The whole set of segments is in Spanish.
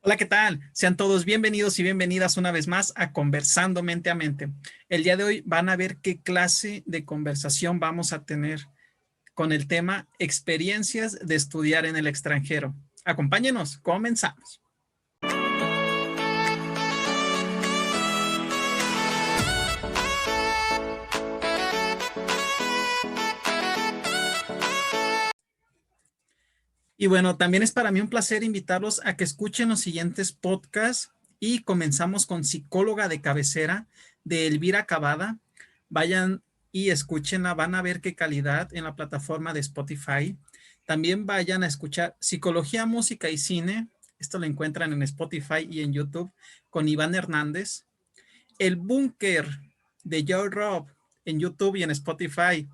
Hola, ¿qué tal? Sean todos bienvenidos y bienvenidas una vez más a Conversando Mente a Mente. El día de hoy van a ver qué clase de conversación vamos a tener con el tema experiencias de estudiar en el extranjero. Acompáñenos, comenzamos. Y bueno, también es para mí un placer invitarlos a que escuchen los siguientes podcasts y comenzamos con Psicóloga de Cabecera de Elvira Cavada. Vayan y escúchenla, van a ver qué calidad en la plataforma de Spotify. También vayan a escuchar Psicología, Música y Cine. Esto lo encuentran en Spotify y en YouTube con Iván Hernández. El Búnker de Joe Rob en YouTube y en Spotify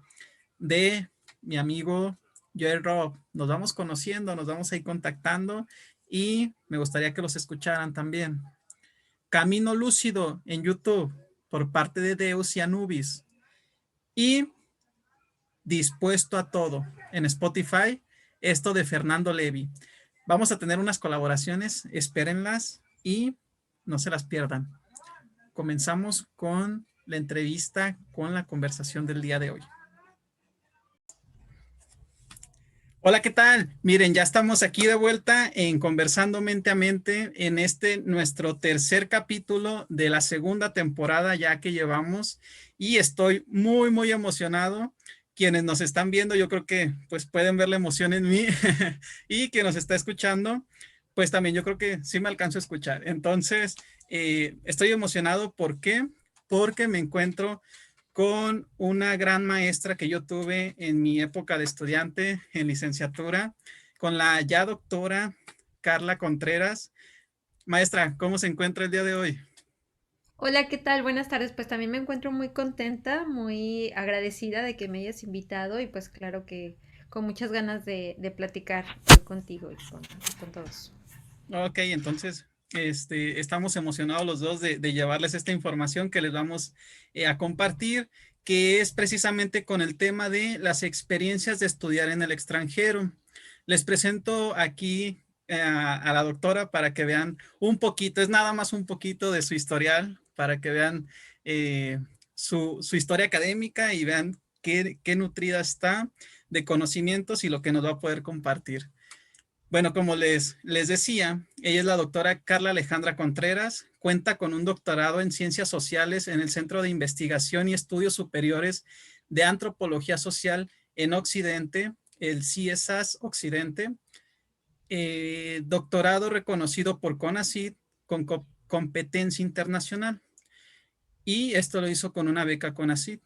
de mi amigo Joel Rob. Nos vamos conociendo, nos vamos a ir contactando y me gustaría que los escucharan también. Camino Lúcido en YouTube por parte de Deus y Anubis. Y Dispuesto a Todo en Spotify, esto de Fernando Levi. Vamos a tener unas colaboraciones, espérenlas y no se las pierdan. Comenzamos con la entrevista, con la conversación del día de hoy. Hola, ¿qué tal? Miren, ya estamos aquí de vuelta en Conversando Mente a Mente en este nuestro tercer capítulo de la segunda temporada ya que llevamos y estoy muy emocionado. Quienes nos están viendo, yo creo que pues pueden ver la emoción en mí y quien nos está escuchando, pues también yo creo que sí me alcanzo a escuchar. Entonces, estoy emocionado. ¿Por qué? Porque me encuentro con una gran maestra que yo tuve en mi época de estudiante en licenciatura, con la ya doctora Carla Contreras. Maestra, ¿cómo se encuentra el día de hoy? Hola, ¿qué tal? Buenas tardes. Pues también me encuentro muy contenta, muy agradecida de que me hayas invitado y pues claro que con muchas ganas de platicar hoy contigo y con todos. Ok, entonces estamos emocionados los dos de llevarles esta información que les vamos a compartir, que es precisamente con el tema de las experiencias de estudiar en el extranjero. Les presento aquí a la doctora para que vean un poquito, es nada más un poquito de su historial, para que vean eh, su historia académica y vean qué nutrida está de conocimientos y lo que nos va a poder compartir. Bueno, como les decía, ella es la doctora Carla Alejandra Contreras, cuenta con un doctorado en Ciencias Sociales en el Centro de Investigación y Estudios Superiores de Antropología Social en Occidente, el CIESAS Occidente, doctorado reconocido por CONACYT con competencia internacional, y esto lo hizo con una beca CONACYT.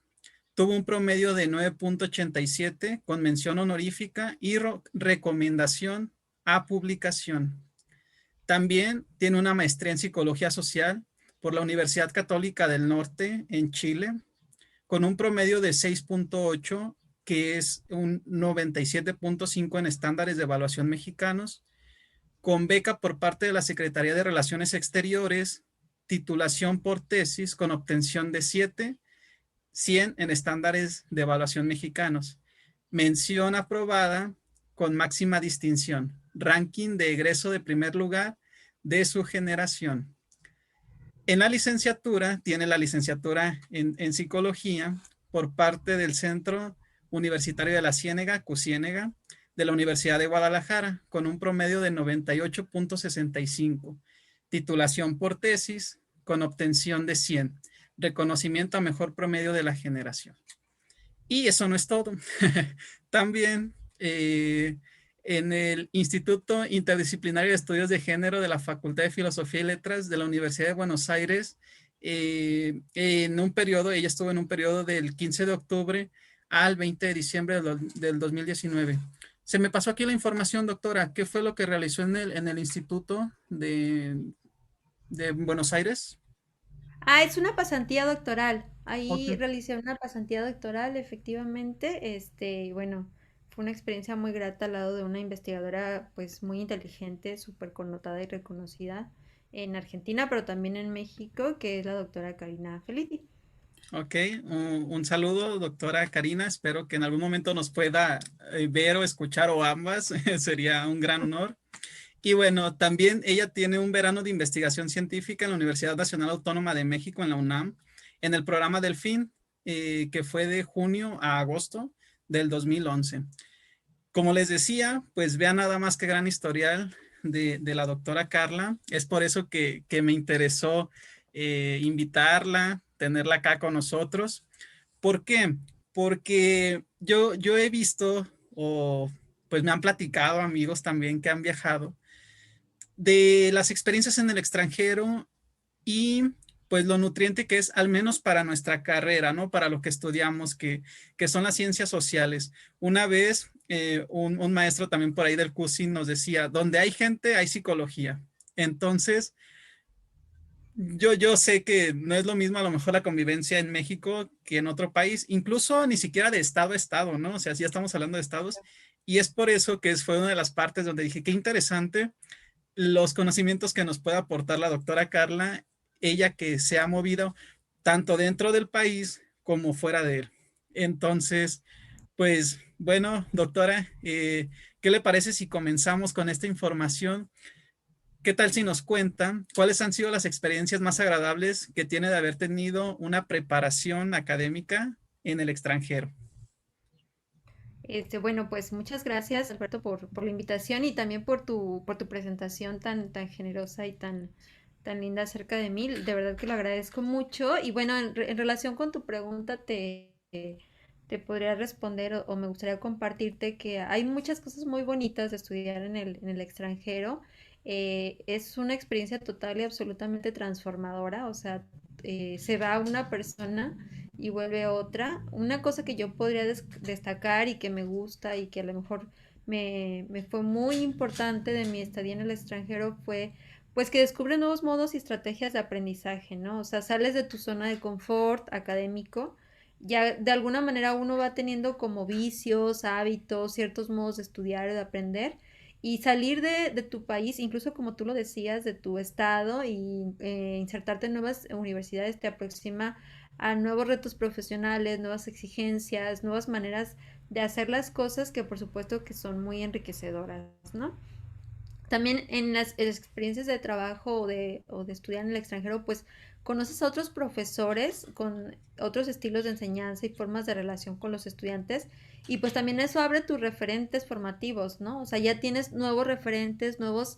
Tuvo un promedio de 9.87 con mención honorífica y recomendación a publicación. También tiene una maestría en psicología social por la Universidad Católica del Norte en Chile, con un promedio de 6.8, que es un 97.5 en estándares de evaluación mexicanos, con beca por parte de la Secretaría de Relaciones Exteriores, titulación por tesis con obtención de 100 en estándares de evaluación mexicanos, mención aprobada con máxima distinción, ranking de egreso de primer lugar de su generación. En la licenciatura, tiene la licenciatura en psicología por parte del Centro Universitario de la Ciénega, CUCIénega, de la Universidad de Guadalajara, con un promedio de 98.65, titulación por tesis con obtención de 100, reconocimiento a mejor promedio de la generación. Y eso no es todo. También en el Instituto Interdisciplinario de Estudios de Género de la Facultad de Filosofía y Letras de la Universidad de Buenos Aires, en un periodo, ella estuvo en un periodo del 15 de octubre al 20 de diciembre del 2019. Se me pasó aquí la información, doctora. ¿Qué fue lo que realizó en el Instituto de Buenos Aires? Ah, es una pasantía doctoral. Ok. Ahí realicé una pasantía doctoral, efectivamente. Y bueno, fue una experiencia muy grata al lado de una investigadora pues muy inteligente, súper connotada y reconocida en Argentina, pero también en México, que es la doctora Karina Feliti. Ok, un saludo, doctora Karina. Espero que en algún momento nos pueda ver o escuchar o ambas. Sería un gran honor. Y bueno, también ella tiene un verano de investigación científica en la Universidad Nacional Autónoma de México, en la UNAM, en el programa Delfín, que fue de junio a agosto del 2011. Como les decía, pues vean nada más que gran historial de la doctora Carla. Es por eso que me interesó invitarla, tenerla acá con nosotros. ¿Por qué? Porque yo he visto, o pues me han platicado amigos también que han viajado, de las experiencias en el extranjero y pues lo nutriente que es, al menos para nuestra carrera, ¿no? Para lo que estudiamos, que son las ciencias sociales. Una vez un maestro también por ahí del CUSI nos decía, donde hay gente, hay psicología. Entonces, yo sé que no es lo mismo a lo mejor la convivencia en México que en otro país, incluso ni siquiera de estado a estado, ¿no? O sea, sí estamos hablando de estados. Y es por eso que fue una de las partes donde dije, qué interesante los conocimientos que nos puede aportar la doctora Carla, ella que se ha movido tanto dentro del país como fuera de él. Entonces, pues bueno, doctora, ¿qué le parece si comenzamos con esta información? ¿Qué tal si nos cuentan cuáles han sido las experiencias más agradables que tiene de haber tenido una preparación académica en el extranjero? Bueno, pues muchas gracias, Alberto, por la invitación y también por tu presentación tan generosa y tan linda acerca de mí. De verdad que lo agradezco mucho. Y bueno, en relación con tu pregunta, te podría responder o me gustaría compartirte que hay muchas cosas muy bonitas de estudiar en el extranjero. Es una experiencia total y absolutamente transformadora. O sea, se va una persona y vuelve otra. Una cosa que yo podría destacar y que me gusta y que a lo mejor me fue muy importante de mi estadía en el extranjero fue pues que descubre nuevos modos y estrategias de aprendizaje, ¿no? O sea, sales de tu zona de confort académico, ya de alguna manera uno va teniendo como vicios, hábitos, ciertos modos de estudiar, de aprender, y salir de tu país, incluso como tú lo decías, de tu estado y insertarte en nuevas universidades te aproxima a nuevos retos profesionales, nuevas exigencias, nuevas maneras de hacer las cosas que por supuesto que son muy enriquecedoras, ¿no? También en las experiencias de trabajo o de estudiar en el extranjero, pues conoces a otros profesores con otros estilos de enseñanza y formas de relación con los estudiantes y pues también eso abre tus referentes formativos, ¿no? O sea, ya tienes nuevos referentes, nuevos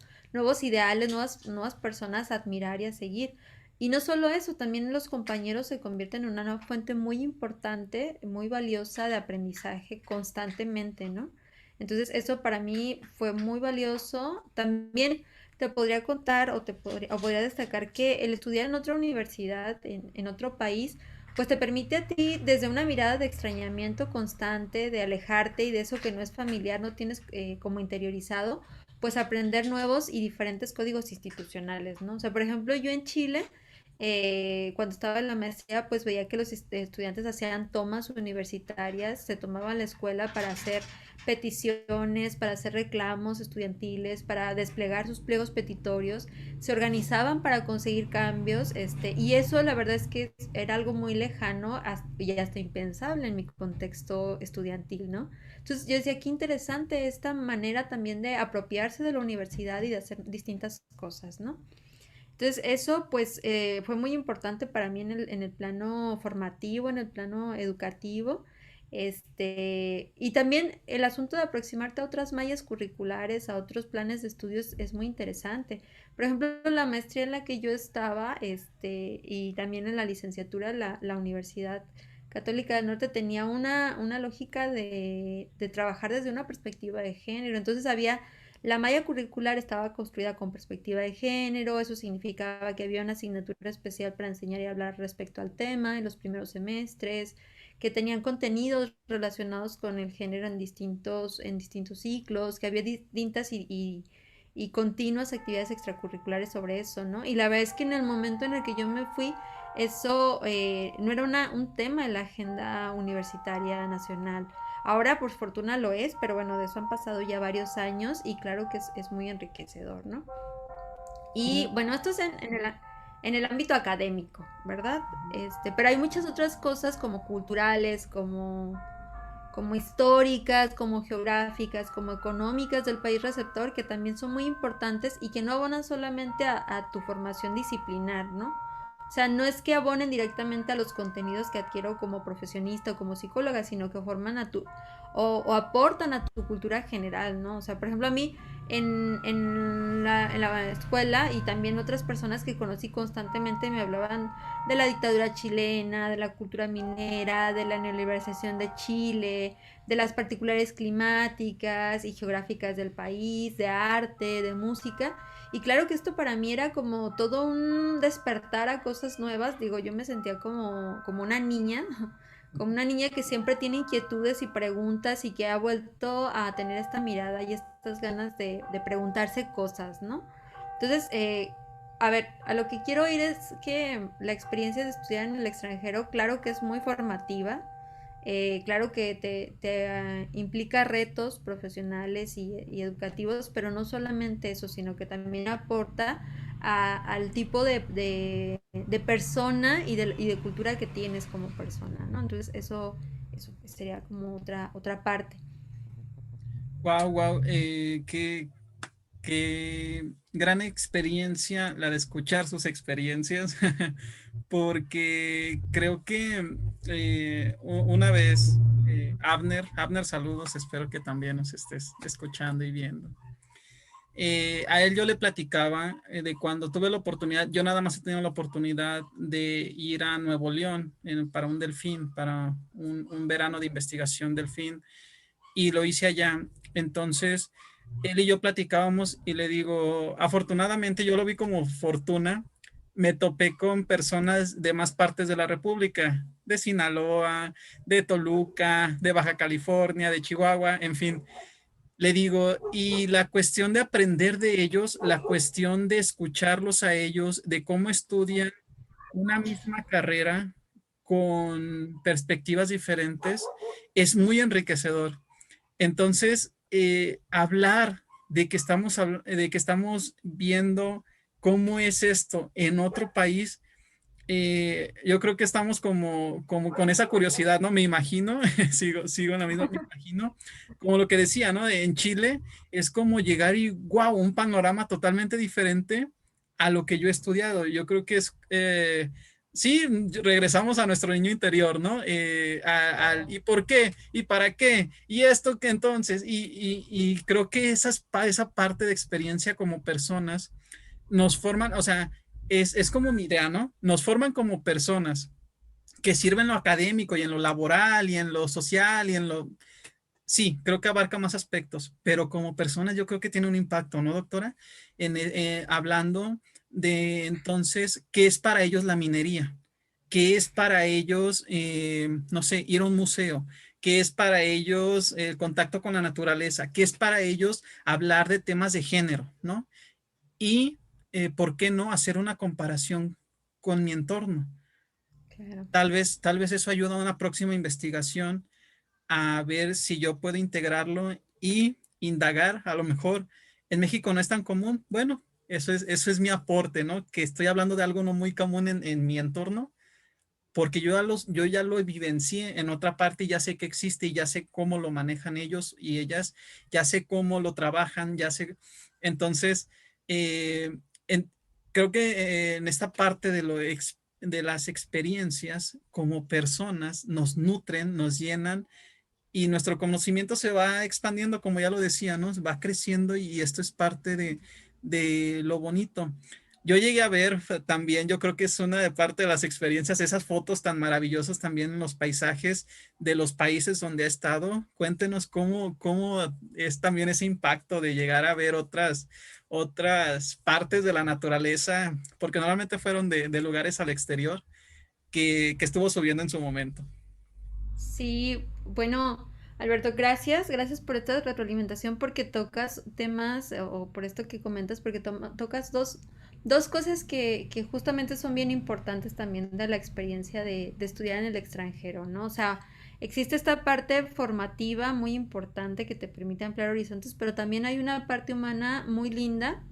ideales, nuevas personas a admirar y a seguir. Y no solo eso, también los compañeros se convierten en una fuente muy importante, muy valiosa de aprendizaje constantemente, ¿no? Entonces, eso para mí fue muy valioso. También te podría contar o podría destacar que el estudiar en otra universidad, en otro país, pues te permite a ti, desde una mirada de extrañamiento constante, de alejarte y de eso que no es familiar, no tienes como interiorizado, pues aprender nuevos y diferentes códigos institucionales, ¿no? O sea, por ejemplo, yo en Chile, cuando estaba en la maestría, pues veía que los estudiantes hacían tomas universitarias, se tomaban la escuela para hacer peticiones, para hacer reclamos estudiantiles, para desplegar sus pliegos petitorios, se organizaban para conseguir cambios, y eso la verdad es que era algo muy lejano y hasta impensable en mi contexto estudiantil, ¿no? Entonces yo decía, qué interesante esta manera también de apropiarse de la universidad y de hacer distintas cosas, ¿no? Entonces eso pues fue muy importante para mí en el plano formativo, en el plano educativo. Y también el asunto de aproximarte a otras mallas curriculares, a otros planes de estudios es muy interesante. Por ejemplo, la maestría en la que yo estaba, y también en la licenciatura, la Universidad Católica del Norte tenía una lógica de trabajar desde una perspectiva de género. Entonces había la malla curricular estaba construida con perspectiva de género, eso significaba que había una asignatura especial para enseñar y hablar respecto al tema en los primeros semestres, que tenían contenidos relacionados con el género en distintos ciclos, que había distintas y continuas actividades extracurriculares sobre eso, ¿no? Y la verdad es que en el momento en el que yo me fui, eso no era un tema en la agenda universitaria nacional. Ahora por fortuna lo es, pero bueno, de eso han pasado ya varios años y claro que es muy enriquecedor, ¿no? Y Y bueno, esto es en el ámbito académico, ¿verdad? Pero hay muchas otras cosas como culturales, como como históricas, como geográficas, como económicas del país receptor, que también son muy importantes y que no abonan solamente a tu formación disciplinar, ¿no? O sea, no es que abonen directamente a los contenidos que adquiero como profesionista o como psicóloga, sino que forman a tu, o aportan a tu cultura general, ¿no? O sea, por ejemplo, a mí en la escuela y también otras personas que conocí constantemente me hablaban de la dictadura chilena, de la cultura minera, de la neoliberalización de Chile, de las particulares climáticas y geográficas del país, de arte, de música. Y claro que esto para mí era como todo un despertar a cosas nuevas. Digo, yo me sentía como una niña, como una niña que siempre tiene inquietudes y preguntas y que ha vuelto a tener esta mirada y estas ganas de preguntarse cosas, ¿no? Entonces, a ver, a lo que quiero ir es que la experiencia de estudiar en el extranjero, claro que es muy formativa, claro que te implica retos profesionales y educativos, pero no solamente eso, sino que también aporta al tipo de persona y de cultura que tienes como persona, ¿no? Entonces eso sería como otra parte. Wow, wow, qué gran experiencia la de escuchar sus experiencias, porque creo que una vez, Abner, saludos, espero que también nos estés escuchando y viendo. A él yo le platicaba de cuando tuve la oportunidad, yo nada más he tenido la oportunidad de ir a Nuevo León para un delfín, para un verano de investigación delfín, y lo hice allá. Entonces, él y yo platicábamos y le digo, afortunadamente yo lo vi como fortuna, me topé con personas de más partes de la República, de Sinaloa, de Toluca, de Baja California, de Chihuahua, en fin. Le digo, y la cuestión de aprender de ellos, la cuestión de escucharlos a ellos, de cómo estudian una misma carrera con perspectivas diferentes, es muy enriquecedor. Entonces, hablar de que estamos viendo cómo es esto en otro país, yo creo que estamos como con esa curiosidad, ¿no? Me imagino, sigo en la misma, me imagino, como lo que decía, ¿no? En Chile es como llegar y, wow, un panorama totalmente diferente a lo que yo he estudiado. Yo creo que sí, regresamos a nuestro niño interior, ¿no? ¿Y por qué? ¿Y para qué? ¿Y esto que entonces? Y creo que esa parte de experiencia como personas nos forman, o sea, es como mi idea, ¿no? Nos forman como personas que sirven en lo académico y en lo laboral y en lo social y en lo... Sí, creo que abarca más aspectos, pero como personas yo creo que tiene un impacto, ¿no, doctora? Hablando de entonces, ¿qué es para ellos la minería? ¿Qué es para ellos, no sé, ir a un museo? ¿Qué es para ellos el contacto con la naturaleza? ¿Qué es para ellos hablar de temas de género, ¿no? Y, ¿por qué no hacer una comparación con mi entorno? Claro. Tal vez eso ayuda a una próxima investigación a ver si yo puedo integrarlo y indagar. A lo mejor en México no es tan común. Bueno, eso es mi aporte, ¿no? Que estoy hablando de algo no muy común en mi entorno, porque yo ya lo vivencié en otra parte y ya sé que existe y ya sé cómo lo manejan ellos y ellas, ya sé cómo lo trabajan, ya sé. Entonces, eh, en- creo que en esta parte de las experiencias como personas nos nutren, nos llenan y nuestro conocimiento se va expandiendo, como ya lo decía, ¿no? Va creciendo y esto es parte de lo bonito. Yo llegué a ver también, yo creo que es una de parte de las experiencias, esas fotos tan maravillosas también en los paisajes de los países donde ha estado. Cuéntenos cómo es también ese impacto de llegar a ver otras partes de la naturaleza, porque normalmente fueron de lugares al exterior que estuvo subiendo en su momento. Sí, bueno, Alberto, gracias por esta retroalimentación, porque tocas temas, o por esto que comentas, porque tocas dos cosas que justamente son bien importantes también de la experiencia de estudiar en el extranjero, ¿no? O sea, existe esta parte formativa muy importante que te permite ampliar horizontes, pero también hay una parte humana muy linda,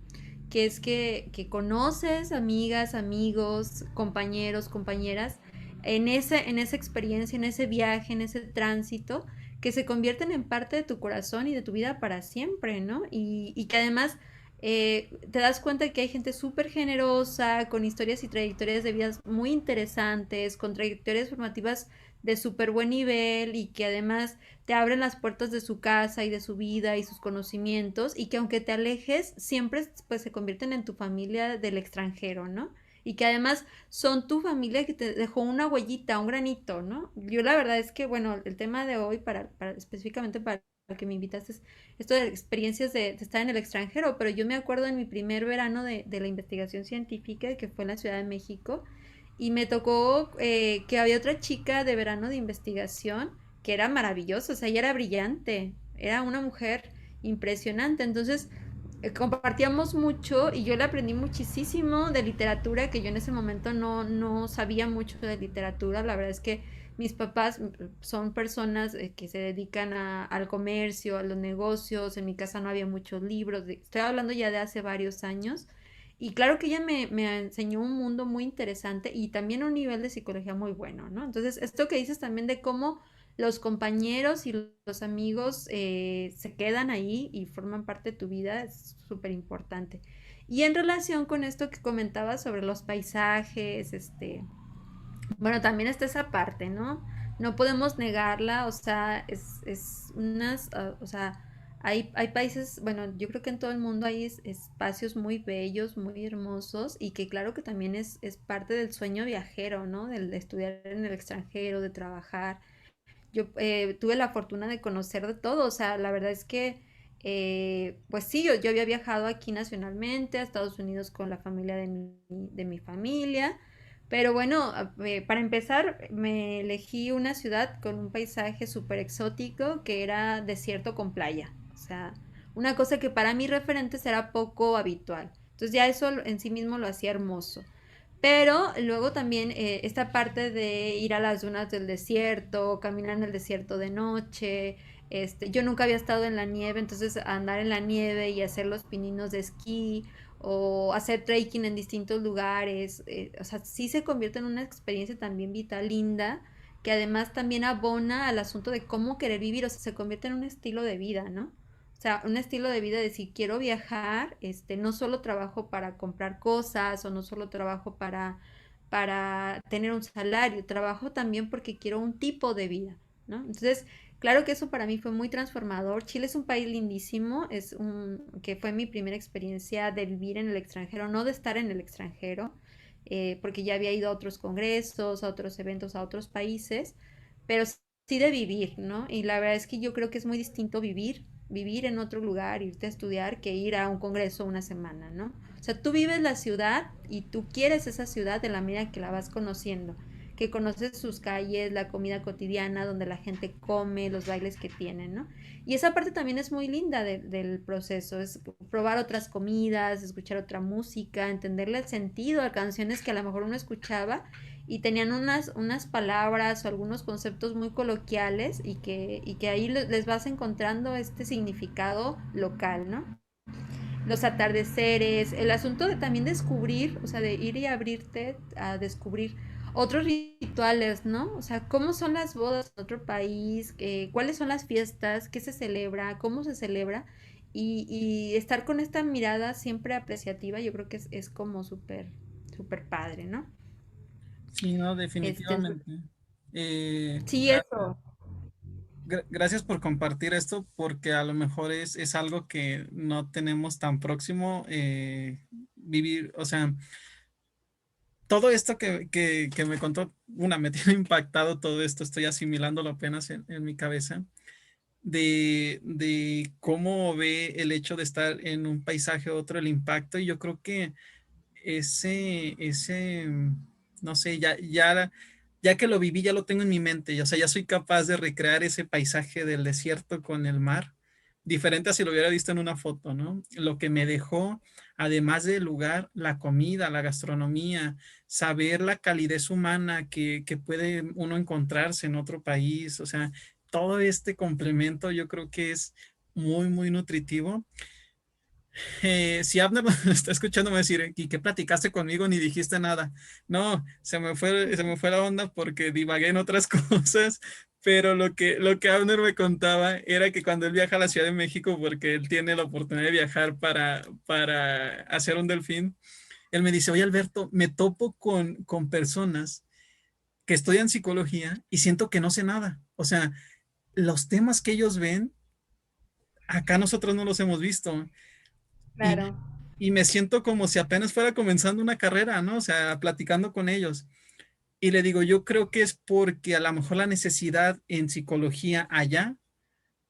que es que conoces amigas, amigos, compañeros, compañeras, en esa experiencia, en ese viaje, en ese tránsito, que se convierten en parte de tu corazón y de tu vida para siempre, ¿no? Y que además te das cuenta que hay gente súper generosa, con historias y trayectorias de vidas muy interesantes, con trayectorias formativas de súper buen nivel y que además te abren las puertas de su casa y de su vida y sus conocimientos y que aunque te alejes, siempre pues se convierten en tu familia del extranjero, ¿no? Y que además son tu familia que te dejó una huellita, un granito, ¿no? Yo la verdad es que, bueno, el tema de hoy, específicamente para que me invitaste, es esto de experiencias de estar en el extranjero, pero yo me acuerdo en mi primer verano de la investigación científica, que fue en la Ciudad de México, y me tocó que había otra chica de verano de investigación que era maravillosa, o sea, ella era brillante, era una mujer impresionante, entonces compartíamos mucho y yo le aprendí muchísimo de literatura que yo en ese momento no sabía mucho de literatura. La verdad es que mis papás son personas que se dedican al comercio, a los negocios. En mi casa no había muchos libros. Estoy hablando ya de hace varios años. Y claro que ella me enseñó un mundo muy interesante y también un nivel de psicología muy bueno, ¿no? Entonces, esto que dices también de cómo los compañeros y los amigos se quedan ahí y forman parte de tu vida es súper importante. Y en relación con esto que comentabas sobre los paisajes, bueno, también está esa parte, ¿no? No podemos negarla, o sea, es unas, o sea, hay países, bueno, yo creo que en todo el mundo hay espacios muy bellos, muy hermosos y que claro que también es parte del sueño viajero, ¿no? Del de estudiar en el extranjero, de trabajar. Yo tuve la fortuna de conocer de todo, o sea, la verdad es que, pues sí, yo había viajado aquí nacionalmente a Estados Unidos con la familia de mi familia, pero bueno, para empezar, me elegí una ciudad con un paisaje súper exótico que era desierto con playa, o sea, una cosa que para mí referentes era poco habitual. Entonces ya eso en sí mismo lo hacía hermoso. Pero luego también esta parte de ir a las dunas del desierto, caminar en el desierto de noche. Yo nunca había estado en la nieve, entonces andar en la nieve y hacer los pininos de esquí o hacer trekking en distintos lugares, o sea, sí se convierte en una experiencia también vital, linda, que además también abona al asunto de cómo querer vivir, o sea, se convierte en un estilo de vida, ¿no? O sea, un estilo de vida de si quiero viajar, no solo trabajo para comprar cosas o no solo trabajo para tener un salario, trabajo también porque quiero un tipo de vida, ¿no? Entonces, claro que eso para mí fue muy transformador. Chile es un país lindísimo, que fue mi primera experiencia de vivir en el extranjero, no de estar en el extranjero, porque ya había ido a otros congresos, a otros eventos, a otros países, pero sí de vivir, ¿no? Y la verdad es que yo creo que es muy distinto vivir en otro lugar, irte a estudiar, que ir a un congreso una semana, ¿no? O sea, tú vives la ciudad y tú quieres esa ciudad de la medida que la vas conociendo, que conoces sus calles, la comida cotidiana, donde la gente come, los bailes que tienen, ¿no? Y esa parte también es muy linda del proceso, es probar otras comidas, escuchar otra música, entenderle el sentido a canciones que a lo mejor uno escuchaba y tenían unas palabras o algunos conceptos muy coloquiales y que ahí les vas encontrando este significado local, ¿no? Los atardeceres, el asunto de también descubrir, o sea, de ir y abrirte a descubrir otros rituales, ¿no? O sea, cómo son las bodas en otro país, cuáles son las fiestas, qué se celebra, cómo se celebra, y estar con esta mirada siempre apreciativa, yo creo que es como súper, súper padre, ¿no? Sí, no, Este, definitivamente. Eh, sí, eso. Gracias por compartir esto, porque a lo mejor es algo que no tenemos tan próximo vivir. O sea, todo esto que me contó, me tiene impactado todo esto, estoy asimilándolo apenas en mi cabeza, de cómo ve el hecho de estar en un paisaje u otro, el impacto, y yo creo que no sé, ya que lo viví, ya lo tengo en mi mente, o sea, ya soy capaz de recrear ese paisaje del desierto con el mar, diferente a si lo hubiera visto en una foto, ¿no? Lo que me dejó, además del lugar, la comida, la gastronomía, saber la calidez humana que puede uno encontrarse en otro país, o sea, todo este complemento yo creo que es muy, muy nutritivo. Si Abner lo está escuchando, me va a decir, ¿y qué platicaste conmigo? Ni dijiste nada. No, se me fue la onda porque divagué en otras cosas, Pero lo que Abner me contaba era que cuando él viaja a la Ciudad de México, porque él tiene la oportunidad de viajar para hacer un delfín, él me dice, oye Alberto, me topo con personas que estudian psicología y siento que no sé nada. O sea, los temas que ellos ven, acá nosotros no los hemos visto. Y, Claro. y me siento como si apenas fuera comenzando una carrera, ¿no? O sea, platicando con ellos. Y le digo, yo creo que es porque a lo mejor la necesidad en psicología allá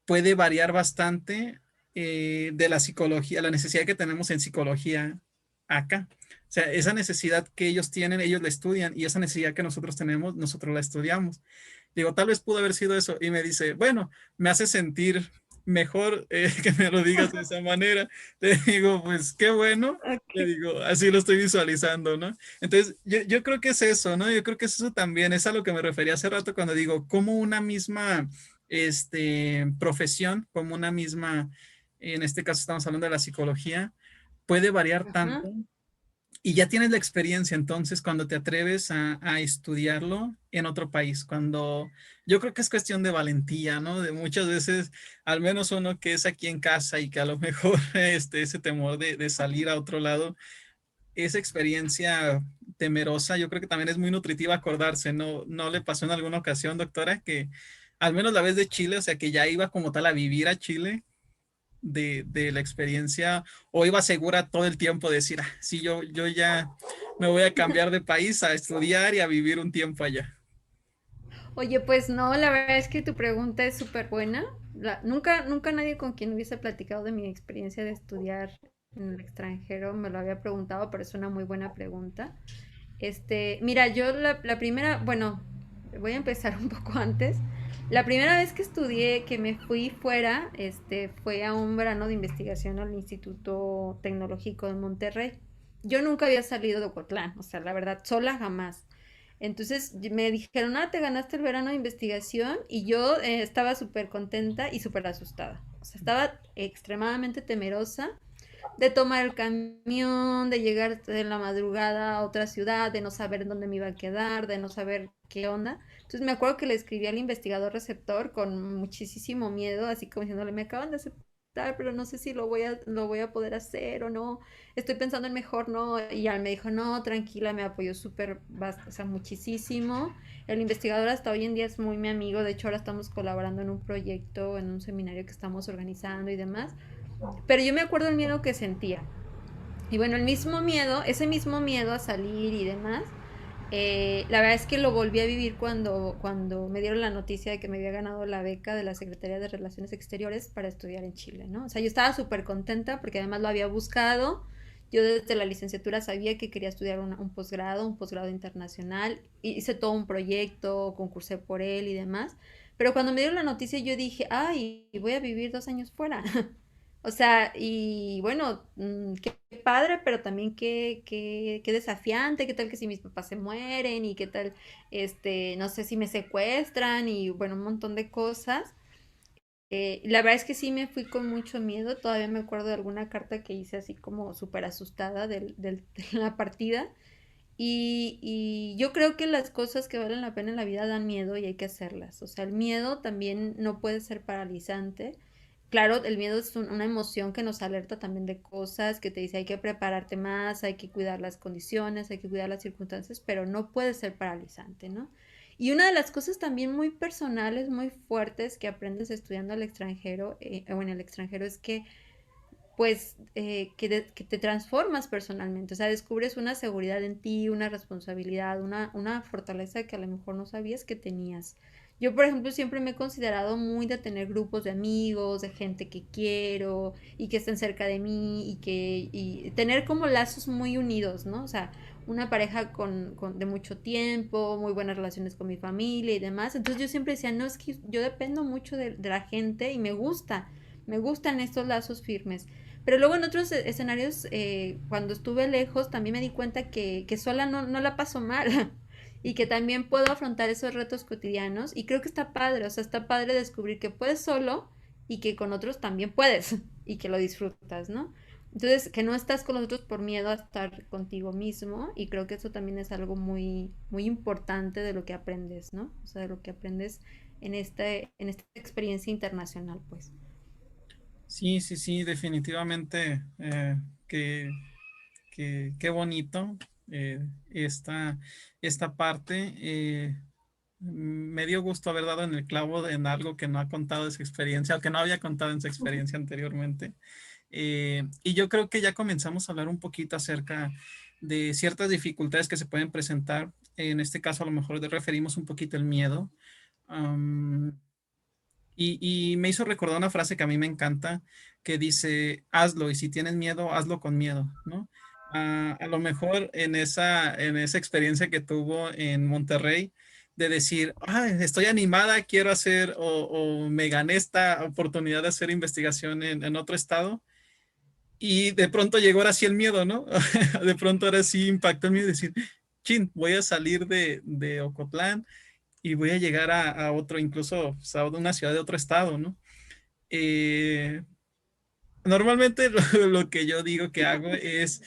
puede variar bastante de la psicología, la necesidad que tenemos en psicología acá. O sea, esa necesidad que ellos tienen, ellos la estudian y esa necesidad que nosotros tenemos, nosotros la estudiamos. Digo, tal vez pudo haber sido eso. Y me dice, bueno, me hace sentir mejor que me lo digas de esa manera. Le digo, pues qué bueno. Le Ok. digo, así lo estoy visualizando, ¿no? Entonces, yo creo que es eso, ¿no? Yo creo que es eso también, es a lo que me refería hace rato cuando digo, como una misma profesión, como una misma, en este caso estamos hablando de la psicología, puede variar Ajá. tanto y ya tienes la experiencia, entonces, cuando te atreves a estudiarlo en otro país, cuando yo creo que es cuestión de valentía, ¿no? De muchas veces, al menos uno que es aquí en casa y que a lo mejor ese temor de salir a otro lado, esa experiencia temerosa, yo creo que también es muy nutritiva acordarse, ¿no? ¿No le pasó en alguna ocasión, doctora, que al menos la vez de Chile, o sea, que ya iba como tal a vivir a Chile? De la experiencia o iba segura todo el tiempo de decir, ah, sí, yo ya me voy a cambiar de país a estudiar y a vivir un tiempo allá? Oye, pues no, la verdad es que tu pregunta es súper buena. Nunca nadie con quien hubiese platicado de mi experiencia de estudiar en el extranjero me lo había preguntado, pero es una muy buena pregunta. Mira, yo la primera, bueno, voy a empezar un poco antes. La primera vez que estudié, que me fui fuera, fue a un verano de investigación al Instituto Tecnológico de Monterrey. Yo nunca había salido de Ocotlán, o sea, la verdad, sola jamás. Entonces me dijeron, ah, te ganaste el verano de investigación y yo estaba súper contenta y súper asustada. O sea, estaba extremadamente temerosa de tomar el camión, de llegar en la madrugada a otra ciudad, de no saber dónde me iba a quedar, de no saber qué onda. Entonces me acuerdo que le escribí al investigador receptor con muchísimo miedo, así como diciéndole, me acaban de aceptar, pero no sé si lo voy a poder hacer o no. Estoy pensando en mejor no. Y ya me dijo, no, tranquila, me apoyó súper, o sea, muchísimo. El investigador hasta hoy en día es muy mi amigo, de hecho ahora estamos colaborando en un proyecto, en un seminario que estamos organizando y demás. Pero yo me acuerdo el miedo que sentía. Y bueno, el mismo miedo, ese mismo miedo a salir y demás, la verdad es que lo volví a vivir cuando me dieron la noticia de que me había ganado la beca de la Secretaría de Relaciones Exteriores para estudiar en Chile, ¿no? O sea, yo estaba súper contenta porque además lo había buscado. Yo desde la licenciatura sabía que quería estudiar un posgrado internacional. Hice todo un proyecto, concursé por él y demás. Pero cuando me dieron la noticia yo dije, ay, voy a vivir 2 años fuera. O sea, y bueno, qué padre, pero también qué desafiante, qué tal que si mis papás se mueren y qué tal, no sé si me secuestran y bueno, un montón de cosas. La verdad es que sí me fui con mucho miedo, todavía me acuerdo de alguna carta que hice así como súper asustada de la partida. Y yo creo que las cosas que valen la pena en la vida dan miedo y hay que hacerlas. O sea, el miedo también no puede ser paralizante. Claro, el miedo es una emoción que nos alerta también de cosas, que te dice hay que prepararte más, hay que cuidar las condiciones, hay que cuidar las circunstancias, pero no puede ser paralizante, ¿no? Y una de las cosas también muy personales, muy fuertes que aprendes estudiando al extranjero o en el extranjero es que pues que te transformas personalmente, o sea, descubres una seguridad en ti, una responsabilidad, una fortaleza que a lo mejor no sabías que tenías. Yo, por ejemplo, siempre me he considerado muy de tener grupos de amigos, de gente que quiero y que estén cerca de mí y tener como lazos muy unidos, ¿no? O sea, una pareja de mucho tiempo, muy buenas relaciones con mi familia y demás. Entonces yo siempre decía, no, es que yo dependo mucho de la gente y me gustan estos lazos firmes. Pero luego en otros escenarios, cuando estuve lejos, también me di cuenta que sola no la paso mal y que también puedo afrontar esos retos cotidianos y creo que está padre, o sea, está padre descubrir que puedes solo y que con otros también puedes y que lo disfrutas, ¿no? Entonces, que no estás con los otros por miedo a estar contigo mismo y creo que eso también es algo muy, muy importante de lo que aprendes, ¿no? O sea, de lo que aprendes en esta experiencia internacional, pues. Sí, sí, sí, definitivamente. Que, qué bonito esta, esta parte. Me dio gusto haber dado en el clavo en algo que no ha contado de su experiencia, o que no había contado en su experiencia anteriormente. Y yo creo que ya comenzamos a hablar un poquito acerca de ciertas dificultades que se pueden presentar. En este caso, a lo mejor referimos un poquito el miedo. Am, y me hizo recordar una frase que a mí me encanta, que dice, hazlo, y si tienes miedo, hazlo con miedo, ¿no? A lo mejor en esa experiencia que tuvo en Monterrey, de decir, "Ay, estoy animada, quiero hacer, o me gané esta oportunidad de hacer investigación en otro estado, y de pronto llegó ahora sí el miedo, ¿no? De pronto ahora sí impactó el miedo y decir, chin, voy a salir de Ocotlán y voy a llegar a otro, incluso pues, a una ciudad de otro estado, ¿no? Eh, Normalmente lo que yo digo que hago es,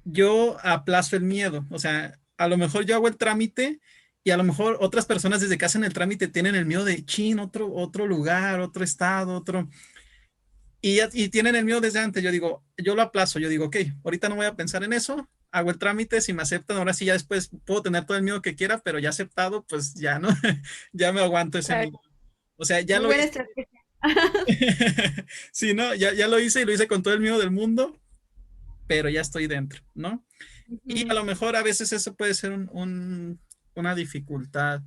yo aplazo el miedo, o sea, a lo mejor yo hago el trámite y a lo mejor otras personas desde que hacen el trámite tienen el miedo de, chin, otro lugar, otro estado, otro... Y tienen el miedo desde antes. Yo digo, yo lo aplazo. Yo digo, ok, ahorita no voy a pensar en eso. Hago el trámite. Si me aceptan, ahora sí, ya después puedo tener todo el miedo que quiera, pero ya aceptado, pues ya no. Ya me aguanto ese Claro. miedo. O sea, ya Muy lo buena hice. estrategia. Sí, no, ya lo hice y lo hice con todo el miedo del mundo, pero ya estoy dentro, ¿no? Y a Ujú. lo mejor a veces eso puede ser una dificultad.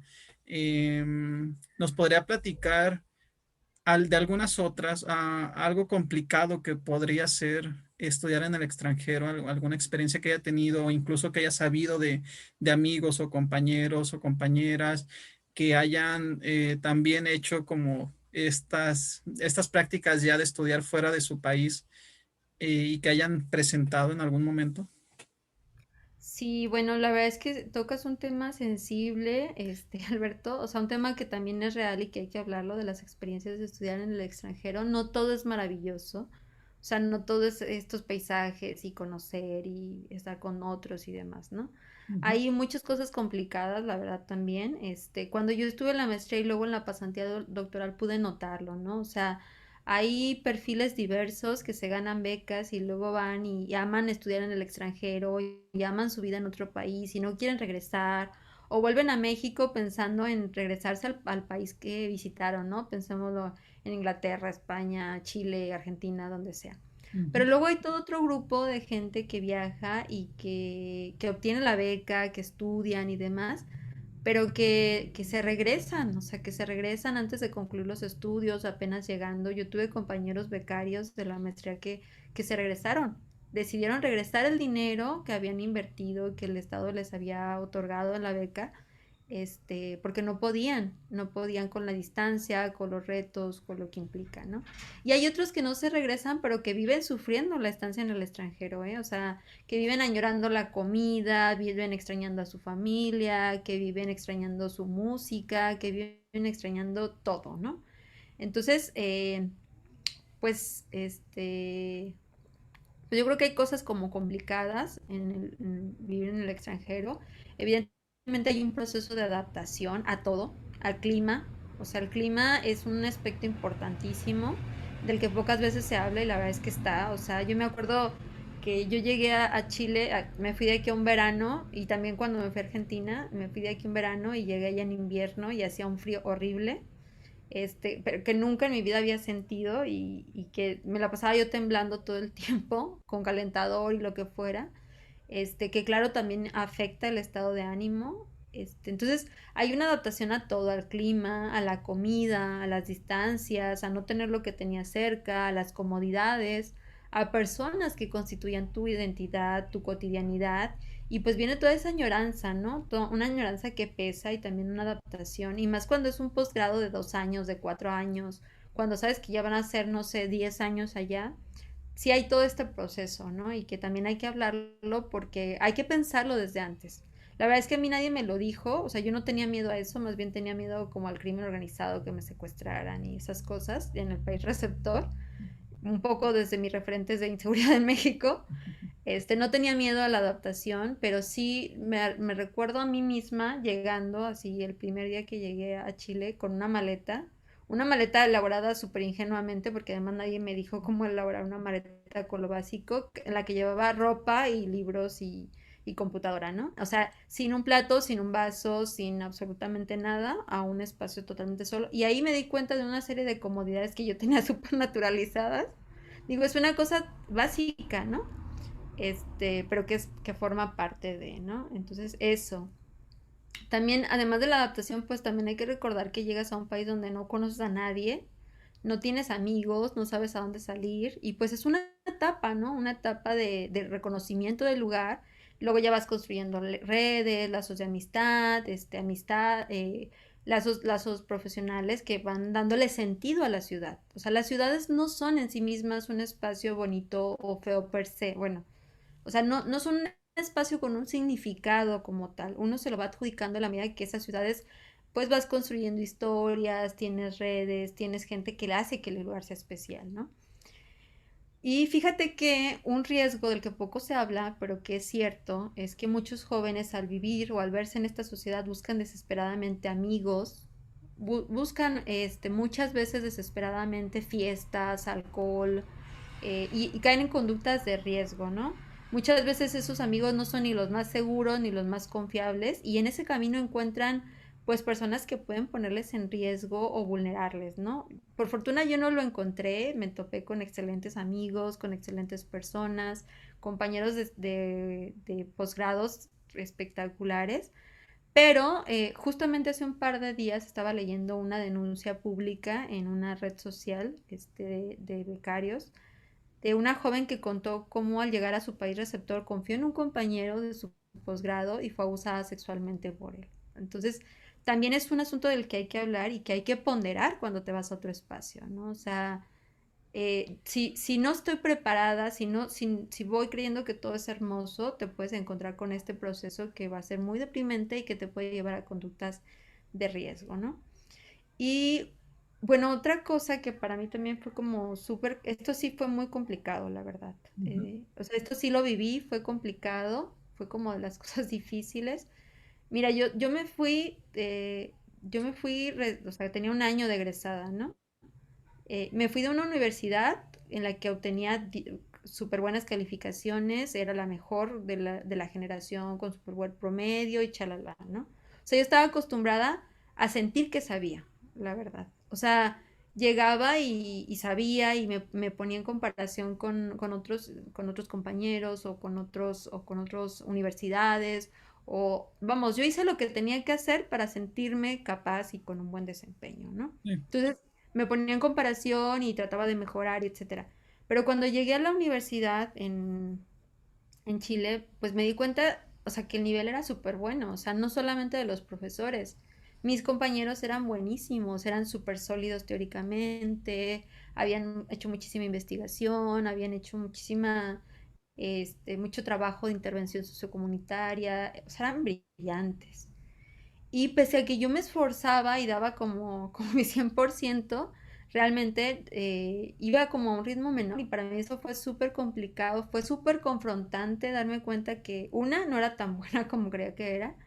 Nos podría platicar de algunas otras, algo complicado que podría ser estudiar en el extranjero, alguna experiencia que haya tenido, o incluso que haya sabido de amigos o compañeros o compañeras que hayan también hecho como estas prácticas ya de estudiar fuera de su país, y que hayan presentado en algún momento. Sí, bueno, la verdad es que tocas un tema sensible, Alberto, o sea, un tema que también es real y que hay que hablarlo de las experiencias de estudiar en el extranjero. No todo es maravilloso, o sea, no todo es estos paisajes y conocer y estar con otros y demás, ¿no? Ujú. Hay muchas cosas complicadas, la verdad, también. Cuando yo estuve en la maestría y luego en la pasantía doctoral pude notarlo, ¿no? O sea, hay perfiles diversos que se ganan becas y luego van y aman estudiar en el extranjero y aman su vida en otro país y no quieren regresar o vuelven a México pensando en regresarse al país que visitaron, ¿no? Pensémoslo en Inglaterra, España, Chile, Argentina, donde sea. Pero Ujú. luego hay todo otro grupo de gente que viaja y que obtiene la beca, que estudian y demás, pero que se regresan, o sea, que se regresan antes de concluir los estudios, apenas llegando. Yo tuve compañeros becarios de la maestría que se regresaron, decidieron regresar el dinero que habían invertido, que el Estado les había otorgado en la beca, porque no podían con la distancia, con los retos, con lo que implica, ¿no? Y hay otros que no se regresan, pero que viven sufriendo la estancia en el extranjero, ¿eh? O sea, que viven añorando la comida, viven extrañando a su familia, que viven extrañando su música, que viven extrañando todo, ¿no? Entonces, pues, pues yo creo que hay cosas como complicadas en vivir en el extranjero. Evidentemente hay un proceso de adaptación a todo, al clima. O sea, el clima es un aspecto importantísimo del que pocas veces se habla y la verdad es que está. O sea, yo me acuerdo que yo llegué a Chile, me fui de aquí a un verano y también cuando me fui a Argentina, me fui de aquí un verano y llegué allá en invierno y hacía un frío horrible, pero que nunca en mi vida había sentido y que me la pasaba yo temblando todo el tiempo con calentador y lo que fuera, que claro también afecta el estado de ánimo. Entonces hay una adaptación a todo, al clima, a la comida, a las distancias, a no tener lo que tenía cerca, a las comodidades, a personas que constituyan tu identidad, tu cotidianidad, y pues viene toda esa añoranza, ¿no? Una añoranza que pesa y también una adaptación, y más cuando es un posgrado de 2 años, de 4 años, cuando sabes que ya van a ser, no sé, 10 años allá, sí hay todo este proceso, ¿no? Y que también hay que hablarlo porque hay que pensarlo desde antes. La verdad es que a mí nadie me lo dijo, o sea, yo no tenía miedo a eso, más bien tenía miedo como al crimen organizado, que me secuestraran y esas cosas en el país receptor, un poco desde mis referentes de inseguridad en México, No tenía miedo a la adaptación, pero sí me recuerdo a mí misma llegando, así el primer día que llegué a Chile, con una maleta elaborada súper ingenuamente, porque además nadie me dijo cómo elaborar una maleta con lo básico, en la que llevaba ropa y libros y computadora, ¿no? O sea, sin un plato, sin un vaso, sin absolutamente nada, a un espacio totalmente solo. Y ahí me di cuenta de una serie de comodidades que yo tenía súper naturalizadas. Digo, es una cosa básica, ¿no? Pero que forma parte de, ¿no? Entonces, eso. También, además de la adaptación, pues también hay que recordar que llegas a un país donde no conoces a nadie, no tienes amigos, no sabes a dónde salir, y pues es una etapa, ¿no? Una etapa de reconocimiento del lugar. Luego ya vas construyendo redes, lazos de amistad, lazos profesionales que van dándole sentido a la ciudad. O sea, las ciudades no son en sí mismas un espacio bonito o feo per se. Bueno, o sea, no son un espacio con un significado como tal. Uno se lo va adjudicando a la medida que esas ciudades, pues vas construyendo historias, tienes redes, tienes gente que le hace que el lugar sea especial, ¿no? Y fíjate que un riesgo del que poco se habla, pero que es cierto, es que muchos jóvenes al vivir o al verse en esta sociedad buscan desesperadamente amigos, buscan muchas veces desesperadamente fiestas, alcohol, y caen en conductas de riesgo, ¿no? Muchas veces esos amigos no son ni los más seguros ni los más confiables y en ese camino encuentran pues personas que pueden ponerles en riesgo o vulnerarles, ¿no? Por fortuna yo no lo encontré, me topé con excelentes amigos, con excelentes personas, compañeros de posgrados espectaculares, pero justamente hace un par de días estaba leyendo una denuncia pública en una red social de becarios de una joven que contó cómo al llegar a su país receptor confió en un compañero de su posgrado y fue abusada sexualmente por él. Entonces, también es un asunto del que hay que hablar y que hay que ponderar cuando te vas a otro espacio, ¿no? O sea, si no estoy preparada, si voy creyendo que todo es hermoso, te puedes encontrar con este proceso que va a ser muy deprimente y que te puede llevar a conductas de riesgo, ¿no? Y bueno, otra cosa que para mí también fue como súper, esto sí fue muy complicado, la verdad. Ujú. O sea, esto sí lo viví, fue complicado, fue como de las cosas difíciles. Mira, o sea, tenía un año de egresada, ¿no? Me fui de una universidad en la que obtenía súper buenas calificaciones, era la mejor de la generación con súper buen promedio y chalala, ¿no? O sea, yo estaba acostumbrada a sentir que sabía, la verdad. O sea, llegaba y sabía y me ponía en comparación con otros compañeros o con otras universidades. O, vamos, yo hice lo que tenía que hacer para sentirme capaz y con un buen desempeño, ¿no? Sí. Entonces, me ponía en comparación y trataba de mejorar, etcétera. Pero cuando llegué a la universidad en Chile, pues me di cuenta, o sea, que el nivel era súper bueno, o sea, no solamente de los profesores. Mis compañeros eran buenísimos, eran súper sólidos teóricamente, habían hecho muchísima investigación, habían hecho mucho trabajo de intervención sociocomunitaria, o sea, eran brillantes. Y pese a que yo me esforzaba y daba como mi 100%, realmente iba como a un ritmo menor y para mí eso fue súper complicado, fue súper confrontante darme cuenta que una, no era tan buena como creía que era,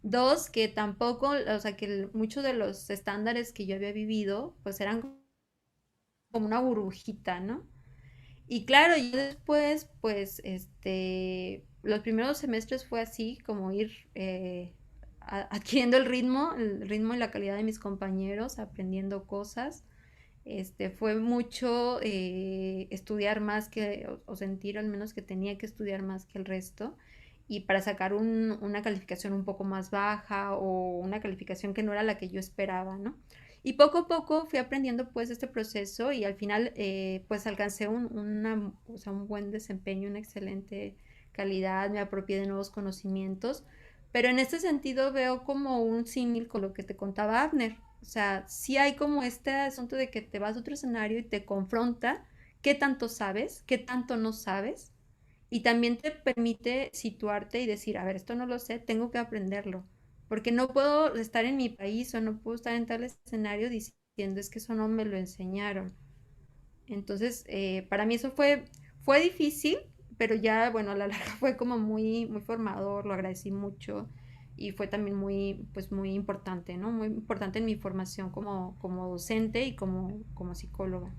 dos, que tampoco, o sea, que muchos de los estándares que yo había vivido, pues eran como una burbujita, ¿no? Y claro, yo después, pues, los primeros semestres fue así, como ir adquiriendo el ritmo y la calidad de mis compañeros, aprendiendo cosas. Fue mucho estudiar más o sentir al menos que tenía que estudiar más que el resto. Y para sacar una calificación un poco más baja o una calificación que no era la que yo esperaba, ¿no? Y poco a poco fui aprendiendo pues este proceso y al final pues alcancé o sea, un buen desempeño, una excelente calidad, me apropié de nuevos conocimientos, pero en este sentido veo como un símil con lo que te contaba Abner. O sea, sí hay como este asunto de que te vas a otro escenario y te confronta qué tanto sabes, qué tanto no sabes, y también te permite situarte y decir, a ver, esto no lo sé, tengo que aprenderlo, porque no puedo estar en mi país o no puedo estar en tal escenario diciendo es que eso no me lo enseñaron. Entonces, para mí eso fue difícil, pero ya, bueno, a la larga fue como muy, muy formador, lo agradecí mucho y fue también muy, pues muy importante, ¿no? Muy importante en mi formación como docente y como psicóloga.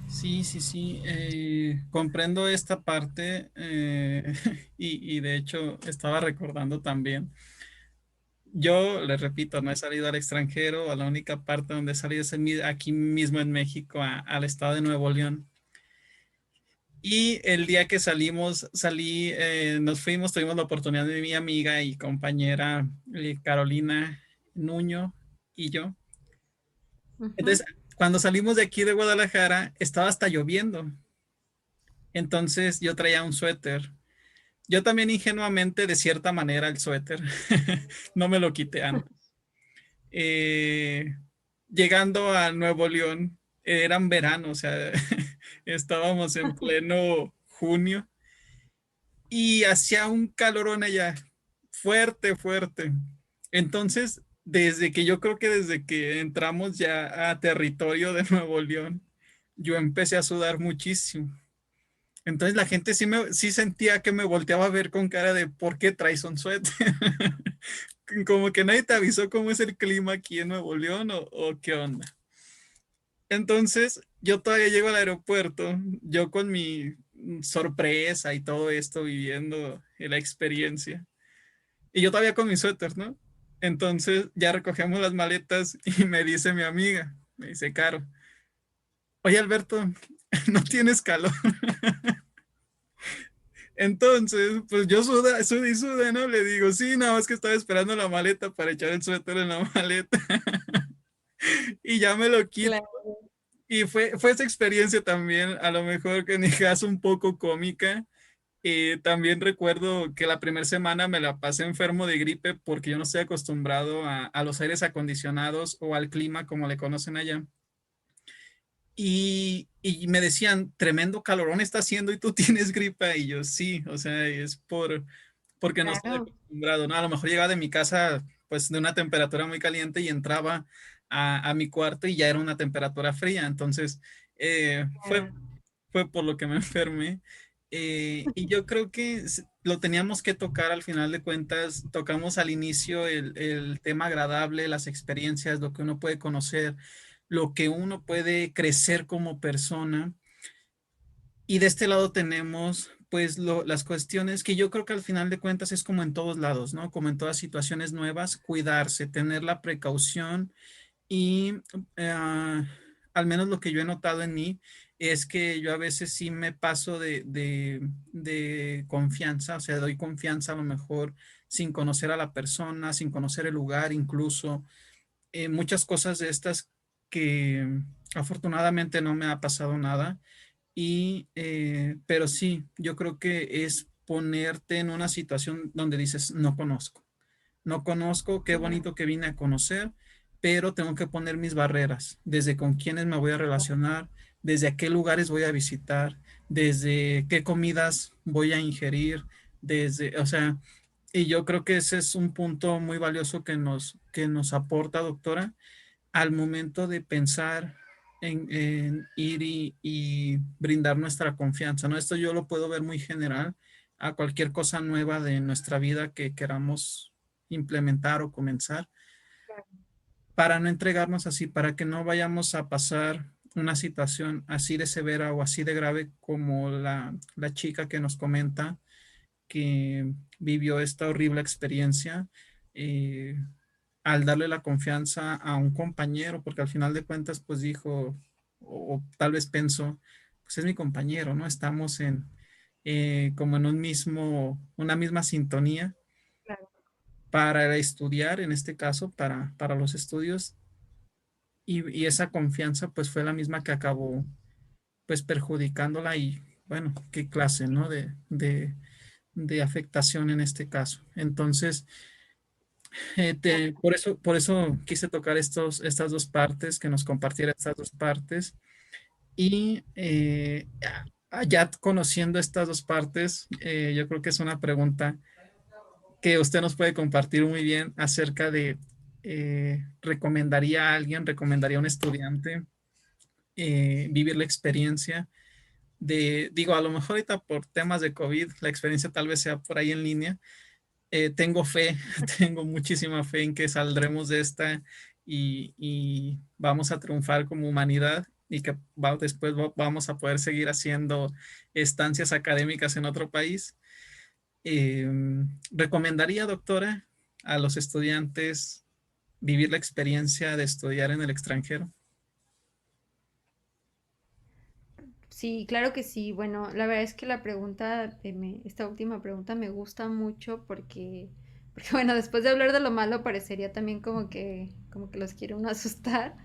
Sí, sí, sí, comprendo esta parte y de hecho estaba recordando también. Yo les repito, no he salido al extranjero, a la única parte donde he salido es aquí mismo en México, al estado de Nuevo León. Y el día que salimos, nos fuimos, tuvimos la oportunidad de mi amiga y compañera Carolina Nuño y yo. Ujú. Entonces, cuando salimos de aquí de Guadalajara, estaba hasta lloviendo. Entonces yo traía un suéter. Yo también ingenuamente, de cierta manera, el suéter. No me lo quité antes. Eh, Llegando a Nuevo León, eran verano, o sea, estábamos en pleno junio y hacía un calorón allá, fuerte, fuerte. Entonces, yo creo que desde que entramos ya a territorio de Nuevo León, yo empecé a sudar muchísimo. Entonces la gente sí sentía que me volteaba a ver con cara de ¿por qué traes un suéter? Como que nadie te avisó cómo es el clima aquí en Nuevo León o qué onda. Entonces yo todavía llego al aeropuerto, yo con mi sorpresa y todo esto viviendo la experiencia. Y yo todavía con mi suéter, ¿no? Entonces ya recogemos las maletas y me dice mi amiga, me dice Caro, oye Alberto, ¿no tienes calor? Entonces, pues yo suda y suda, ¿no? Le digo, sí, nada más que estaba esperando la maleta para echar el suéter en la maleta y ya me lo quito. Claro. Y fue esa experiencia también, a lo mejor que en mi caso un poco cómica. También recuerdo que la primera semana me la pasé enfermo de gripe porque yo no estoy acostumbrado a los aires acondicionados o al clima como le conocen allá. Y me decían, tremendo calorón está haciendo y tú tienes gripa. Y yo, sí, o sea, porque no estoy Claro. acostumbrado, ¿no? A lo mejor llegaba de mi casa, pues de una temperatura muy caliente y entraba a mi cuarto y ya era una temperatura fría. Entonces, Claro. fue por lo que me enfermé. Y yo creo que lo teníamos que tocar al final de cuentas. Tocamos al inicio el tema agradable, las experiencias, lo que uno puede conocer, lo que uno puede crecer como persona. Y de este lado tenemos pues las cuestiones que yo creo que al final de cuentas es como en todos lados, ¿no? Como en todas situaciones nuevas, cuidarse, tener la precaución y eh, al menos lo que yo he notado en mí es que yo a veces sí me paso de confianza, o sea, doy confianza a lo mejor sin conocer a la persona, sin conocer el lugar, incluso muchas cosas de estas que afortunadamente no me ha pasado nada pero sí, yo creo que es ponerte en una situación donde dices, no conozco, no conozco, qué bonito que vine a conocer, pero tengo que poner mis barreras, desde con quiénes me voy a relacionar, desde a qué lugares voy a visitar, desde qué comidas voy a ingerir, o sea, y yo creo que ese es un punto muy valioso que nos aporta, doctora, al momento de pensar en ir y brindar nuestra confianza, ¿no? Esto yo lo puedo ver muy general a cualquier cosa nueva de nuestra vida que queramos implementar o comenzar, para no entregarnos así, para que no vayamos a pasar una situación así de severa o así de grave como la chica que nos comenta que vivió esta horrible experiencia. eh, Al darle la confianza a un compañero, porque al final de cuentas, pues dijo, o tal vez pensó, pues es mi compañero, ¿no? Estamos como en una misma sintonía Claro. para estudiar, en este caso, para los estudios, y esa confianza, pues fue la misma que acabó, pues perjudicándola y, bueno, qué clase, ¿no? De afectación en este caso. Entonces, por eso quise tocar estas dos partes, que nos compartiera estas dos partes. Y ya conociendo estas dos partes, yo creo que es una pregunta que usted nos puede compartir muy bien acerca de, ¿recomendaría a alguien, recomendaría a un estudiante vivir la experiencia? digo, a lo mejor ahorita por temas de COVID, la experiencia tal vez sea por ahí en línea. Tengo fe, tengo muchísima fe en que saldremos de esta y vamos a triunfar como humanidad y que después vamos a poder seguir haciendo estancias académicas en otro país. ¿Recomendaría, doctora, a los estudiantes vivir la experiencia de estudiar en el extranjero? Sí, claro que sí. Bueno, la verdad es que la pregunta, esta última pregunta me gusta mucho porque bueno, después de hablar de lo malo parecería también como que los quiere uno asustar.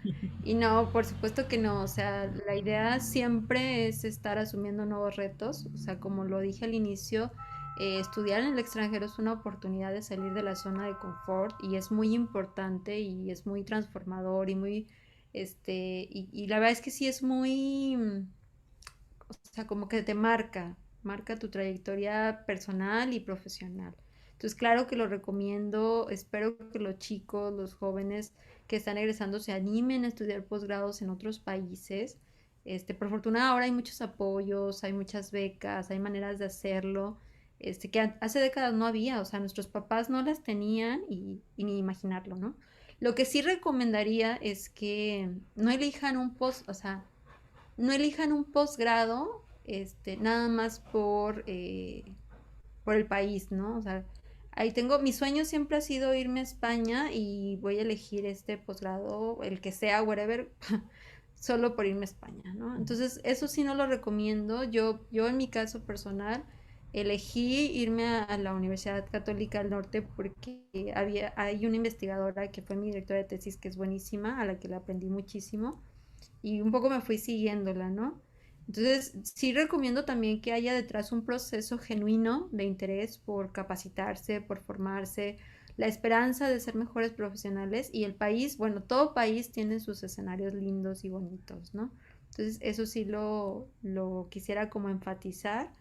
Y no, por supuesto que no. O sea, la idea siempre es estar asumiendo nuevos retos. O sea, como lo dije al inicio, estudiar en el extranjero es una oportunidad de salir de la zona de confort y es muy importante y es muy transformador y muy, y la verdad es que sí es muy o sea, como que te marca tu trayectoria personal y profesional. Entonces, claro que lo recomiendo, espero que los chicos, los jóvenes que están egresando se animen a estudiar posgrados en otros países. Por fortuna ahora hay muchos apoyos, hay muchas becas, hay maneras de hacerlo, que hace décadas no había, o sea, nuestros papás no las tenían y ni imaginarlo, ¿no? Lo que sí recomendaría es que no elijan un post, o sea, no elijan un posgrado, nada más por el país, ¿no? O sea, ahí tengo, mi sueño siempre ha sido irme a España y voy a elegir este posgrado, el que sea, whatever, solo por irme a España, ¿no? Entonces, eso sí no lo recomiendo. Yo en mi caso personal, elegí irme a la Universidad Católica del Norte porque hay una investigadora que fue mi directora de tesis que es buenísima, a la que le aprendí muchísimo y un poco me fui siguiéndola, ¿no? Entonces, sí recomiendo también que haya detrás un proceso genuino de interés por capacitarse, por formarse, la esperanza de ser mejores profesionales y el país, bueno, todo país tiene sus escenarios lindos y bonitos, ¿no? Entonces, eso sí lo quisiera como enfatizar.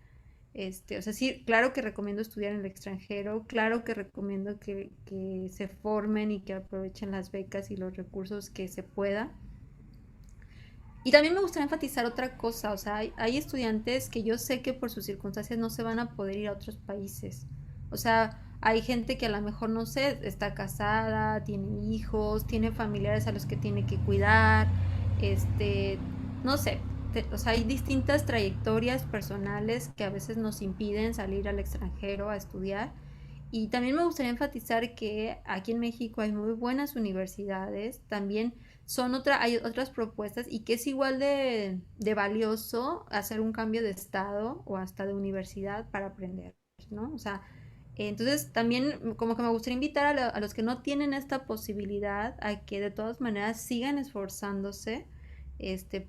O sea, sí, claro que recomiendo estudiar en el extranjero, claro que recomiendo que se formen y que aprovechen las becas y los recursos que se pueda, y también me gustaría enfatizar otra cosa, o sea, hay estudiantes que yo sé que por sus circunstancias no se van a poder ir a otros países. O sea, hay gente que a lo mejor, no sé, está casada, tiene hijos, tiene familiares a los que tiene que cuidar, este, no sé, o sea, hay distintas trayectorias personales que a veces nos impiden salir al extranjero a estudiar. Y también me gustaría enfatizar que aquí en México hay muy buenas universidades, también hay otras propuestas y que es igual de valioso hacer un cambio de estado o hasta de universidad para aprender, ¿no? O sea, entonces también como que me gustaría invitar a los que no tienen esta posibilidad a que de todas maneras sigan esforzándose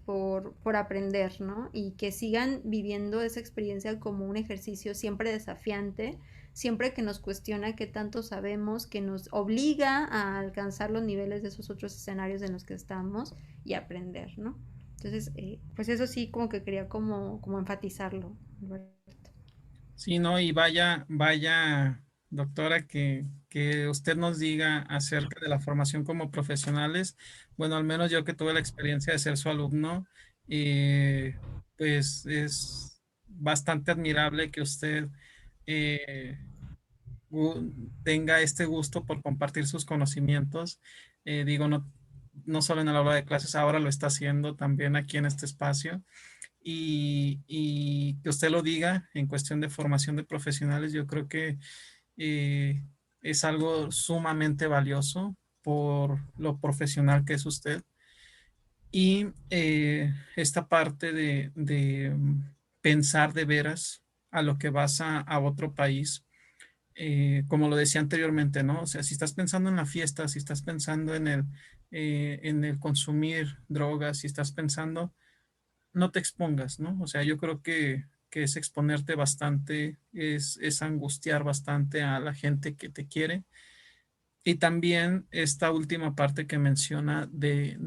por aprender, ¿no? Y que sigan viviendo esa experiencia como un ejercicio siempre desafiante, siempre que nos cuestiona qué tanto sabemos, que nos obliga a alcanzar los niveles de esos otros escenarios en los que estamos y aprender, ¿no? Entonces, pues eso sí, como que quería como enfatizarlo, Alberto. Sí, no, y vaya, vaya, doctora, que usted nos diga acerca de la formación como profesionales. Bueno, al menos yo que tuve la experiencia de ser su alumno, pues es bastante admirable que usted eh, tenga este gusto por compartir sus conocimientos. Digo, no, no solo en el aula de clases, ahora lo está haciendo también aquí en este espacio y que usted lo diga en cuestión de formación de profesionales, yo creo que eh, es algo sumamente valioso por lo profesional que es usted. Y esta parte de pensar de veras a lo que vas a otro país, como lo decía anteriormente, ¿no? O sea, si estás pensando en la fiesta, si estás pensando en el consumir drogas, si estás pensando no te expongas, ¿no? O sea, yo creo que es exponerte bastante, es angustiar bastante a la gente que te quiere. Y también esta última parte que menciona de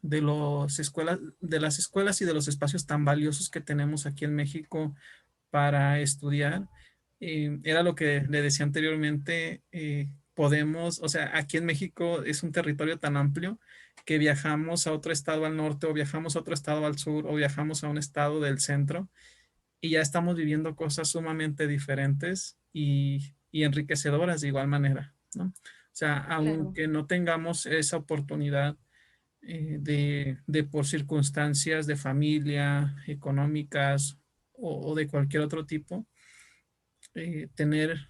las escuelas y de los espacios tan valiosos que tenemos aquí en México para estudiar. Era lo que le decía anteriormente, podemos, o sea, aquí en México es un territorio tan amplio que viajamos a otro estado al norte o viajamos a otro estado al sur o viajamos a un estado del centro y ya estamos viviendo cosas sumamente diferentes y enriquecedoras de igual manera, ¿no? O sea, Claro, aunque no tengamos esa oportunidad de por circunstancias de familia, económicas o de cualquier otro tipo, tener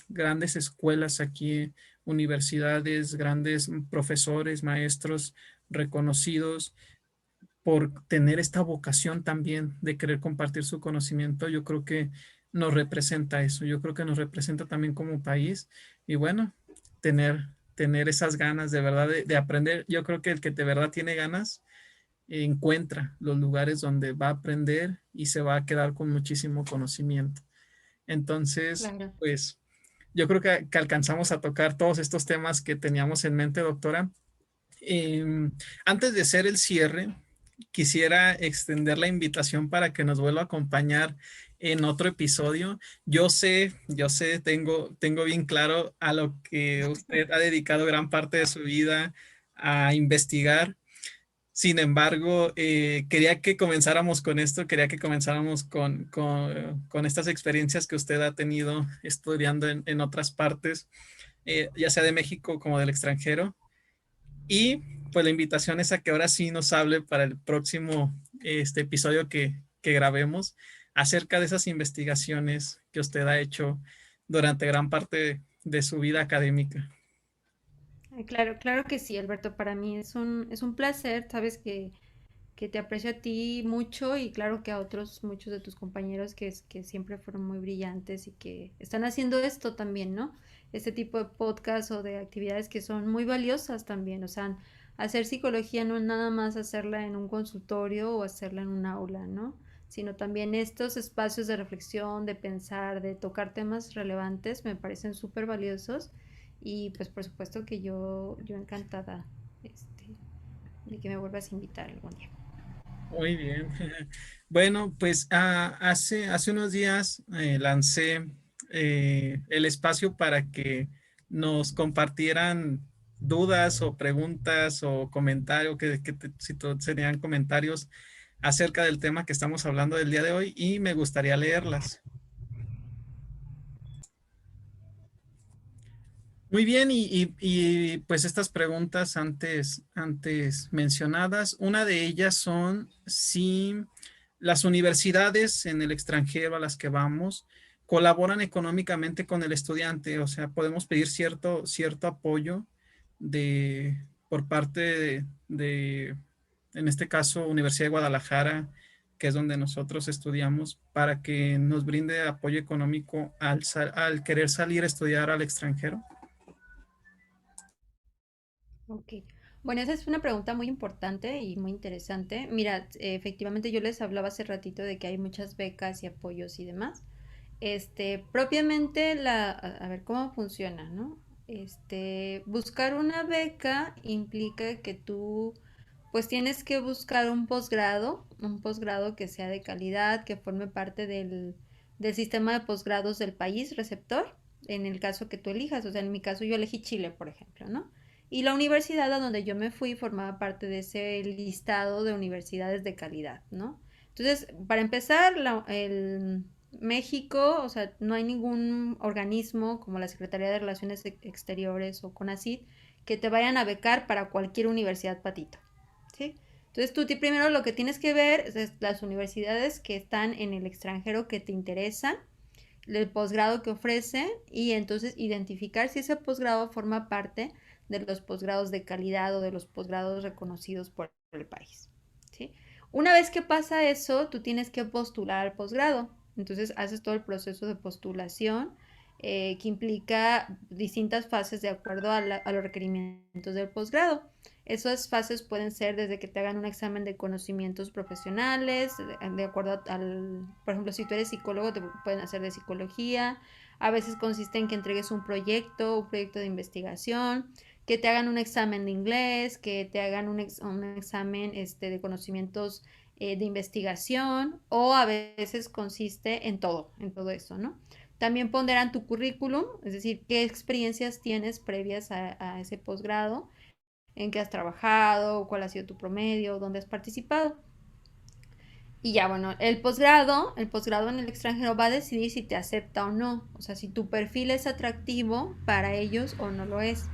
grandes escuelas aquí, universidades, grandes profesores, maestros reconocidos por tener esta vocación también de querer compartir su conocimiento, yo creo que nos representa eso, yo creo que nos representa también como país y bueno, tener esas ganas de verdad de aprender, yo creo que el que de verdad tiene ganas encuentra los lugares donde va a aprender y se va a quedar con muchísimo conocimiento. Entonces, claro. pues yo creo que alcanzamos a tocar todos estos temas que teníamos en mente, doctora. Antes de hacer el cierre, quisiera extender la invitación para que nos vuelva a acompañar en otro episodio. Yo sé, tengo bien claro a lo que usted ha dedicado gran parte de su vida a investigar. Sin embargo, quería que comenzáramos con esto, quería que comenzáramos con estas experiencias que usted ha tenido estudiando en otras partes, ya sea de México como del extranjero. Y pues la invitación es a que ahora sí nos hable para el próximo episodio que grabemos acerca de esas investigaciones que usted ha hecho durante gran parte de su vida académica. Ay, claro, claro que sí, Alberto. Para mí es un placer, sabes que te aprecio a ti mucho y claro que a otros muchos de tus compañeros que siempre fueron muy brillantes y que están haciendo esto también, ¿no? Este tipo de podcast o de actividades que son muy valiosas también. O sea, hacer psicología no es nada más hacerla en un consultorio o hacerla en un aula, ¿no? Sino también estos espacios de reflexión, de pensar, de tocar temas relevantes me parecen súper valiosos y pues por supuesto que yo encantada de que me vuelvas a invitar algún día. Muy bien. Bueno, pues hace unos días lancé el espacio para que nos compartieran dudas o preguntas o comentarios, si serían comentarios acerca del tema que estamos hablando del día de hoy y me gustaría leerlas. Muy bien, pues estas preguntas antes mencionadas, una de ellas son si las universidades en el extranjero a las que vamos colaboran económicamente con el estudiante, o sea, podemos pedir cierto apoyo por parte en este caso, Universidad de Guadalajara, que es donde nosotros estudiamos, para que nos brinde apoyo económico al querer salir a estudiar al extranjero. Ok. Bueno, esa es una pregunta muy importante y muy interesante. Mira, efectivamente yo les hablaba hace ratito de que hay muchas becas y apoyos y demás. Propiamente a ver cómo funciona, ¿no? Buscar una beca implica que tú, pues tienes que buscar un posgrado que sea de calidad, que forme parte del sistema de posgrados del país receptor, en el caso que tú elijas. O sea, en mi caso yo elegí Chile, por ejemplo, ¿no? Y la universidad a donde yo me fui formaba parte de ese listado de universidades de calidad, ¿no? Entonces, para empezar, el México, o sea, no hay ningún organismo como la Secretaría de Relaciones Exteriores o CONACYT que te vayan a becar para cualquier universidad patito, ¿sí? Entonces tú primero lo que tienes que ver es las universidades que están en el extranjero que te interesan, el posgrado que ofrecen y entonces identificar si ese posgrado forma parte de los posgrados de calidad o de los posgrados reconocidos por el país, ¿sí? Una vez que pasa eso, tú tienes que postular al posgrado. Entonces haces todo el proceso de postulación que implica distintas fases de acuerdo a los requerimientos del posgrado. Esas fases pueden ser desde que te hagan un examen de conocimientos profesionales, de acuerdo por ejemplo, si tú eres psicólogo, te pueden hacer de psicología. A veces consiste en que entregues un proyecto de investigación, que te hagan un examen de inglés, que te hagan un examen de conocimientos de investigación, o a veces consiste en todo eso, ¿no? También ponderan tu currículum, es decir, qué experiencias tienes previas a ese posgrado en qué has trabajado, cuál ha sido tu promedio, dónde has participado. Y ya, bueno, el posgrado en el extranjero va a decidir si te acepta o no, o sea, si tu perfil es atractivo para ellos o no lo es.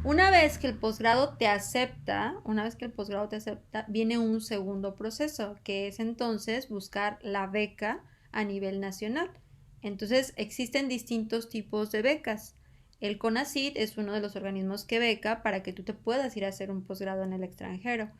Una vez que el posgrado te acepta, viene un segundo proceso, que es entonces buscar la beca a nivel nacional. Entonces, existen distintos tipos de becas. El CONACYT es uno de los organismos que beca para que tú te puedas ir a hacer un posgrado en el extranjero.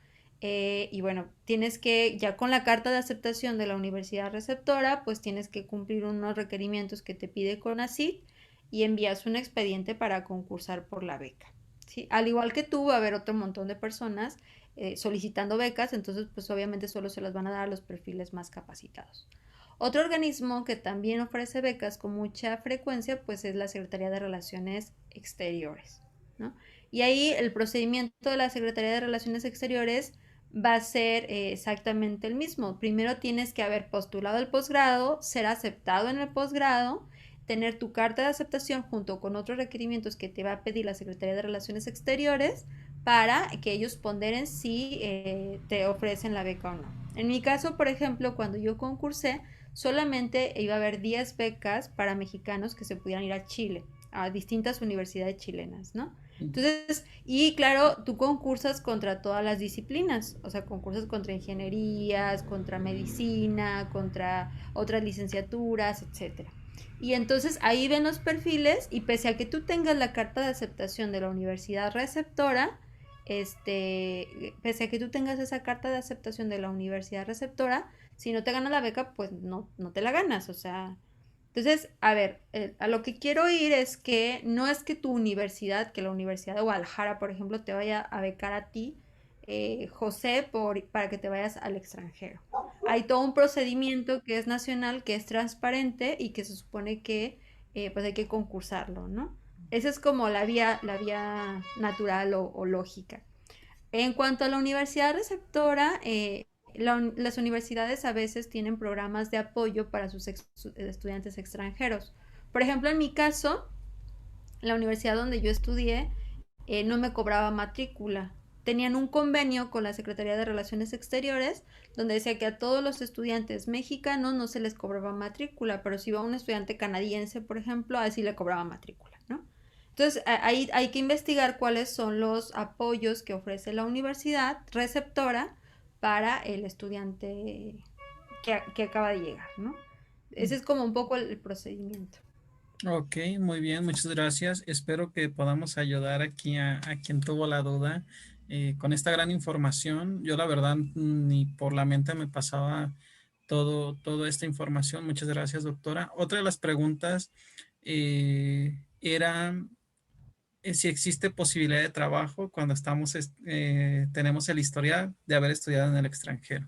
Y bueno, tienes que, ya con la carta de aceptación de la universidad receptora, pues tienes que cumplir unos requerimientos que te pide CONACYT y envías un expediente para concursar por la beca. ¿Sí? Al igual que tú, va a haber otro montón de personas solicitando becas, entonces pues obviamente solo se las van a dar a los perfiles más capacitados. Otro organismo que también ofrece becas con mucha frecuencia pues es la Secretaría de Relaciones Exteriores, ¿no? Y ahí el procedimiento de la Secretaría de Relaciones Exteriores va a ser exactamente el mismo. Primero tienes que haber postulado el posgrado, ser aceptado en el posgrado, tener tu carta de aceptación junto con otros requerimientos que te va a pedir la Secretaría de Relaciones Exteriores para que ellos ponderen si te ofrecen la beca o no. En mi caso, por ejemplo, cuando yo concursé, solamente iba a haber 10 becas para mexicanos que se pudieran ir a Chile, a distintas universidades chilenas, ¿no? Entonces, y claro, tú concursas contra todas las disciplinas, o sea, concursas contra ingenierías, contra medicina, contra otras licenciaturas, etcétera. Y entonces ahí ven los perfiles y pese a que tú tengas la carta de aceptación de la universidad receptora, pese a que tú tengas esa carta de aceptación de la universidad receptora, si no te ganas la beca, pues no te la ganas, o sea, entonces, a ver, a lo que quiero ir es que no es que tu universidad, que la Universidad de Guadalajara, por ejemplo, te vaya a becar a ti, José, para que te vayas al extranjero. Hay todo un procedimiento que es nacional, que es transparente y que se supone que pues hay que concursarlo, ¿no? Esa es como la vía natural o lógica. En cuanto a la universidad receptora, las universidades a veces tienen programas de apoyo para sus estudiantes extranjeros. Por ejemplo, en mi caso, la universidad donde yo estudié no me cobraba matrícula. Tenían un convenio con la Secretaría de Relaciones Exteriores donde decía que a todos los estudiantes mexicanos no se les cobraba matrícula, pero si iba un estudiante canadiense, por ejemplo, a sí le cobraba matrícula, ¿no? Entonces, ahí hay que investigar cuáles son los apoyos que ofrece la universidad receptora para el estudiante que acaba de llegar, ¿no? Ese es como un poco el procedimiento. Ok, muy bien, muchas gracias. Espero que podamos ayudar aquí a quien tuvo la duda con esta gran información. Yo la verdad ni por la mente me pasaba toda esta información. Muchas gracias, doctora. Otra de las preguntas era si existe posibilidad de trabajo cuando tenemos el historial de haber estudiado en el extranjero.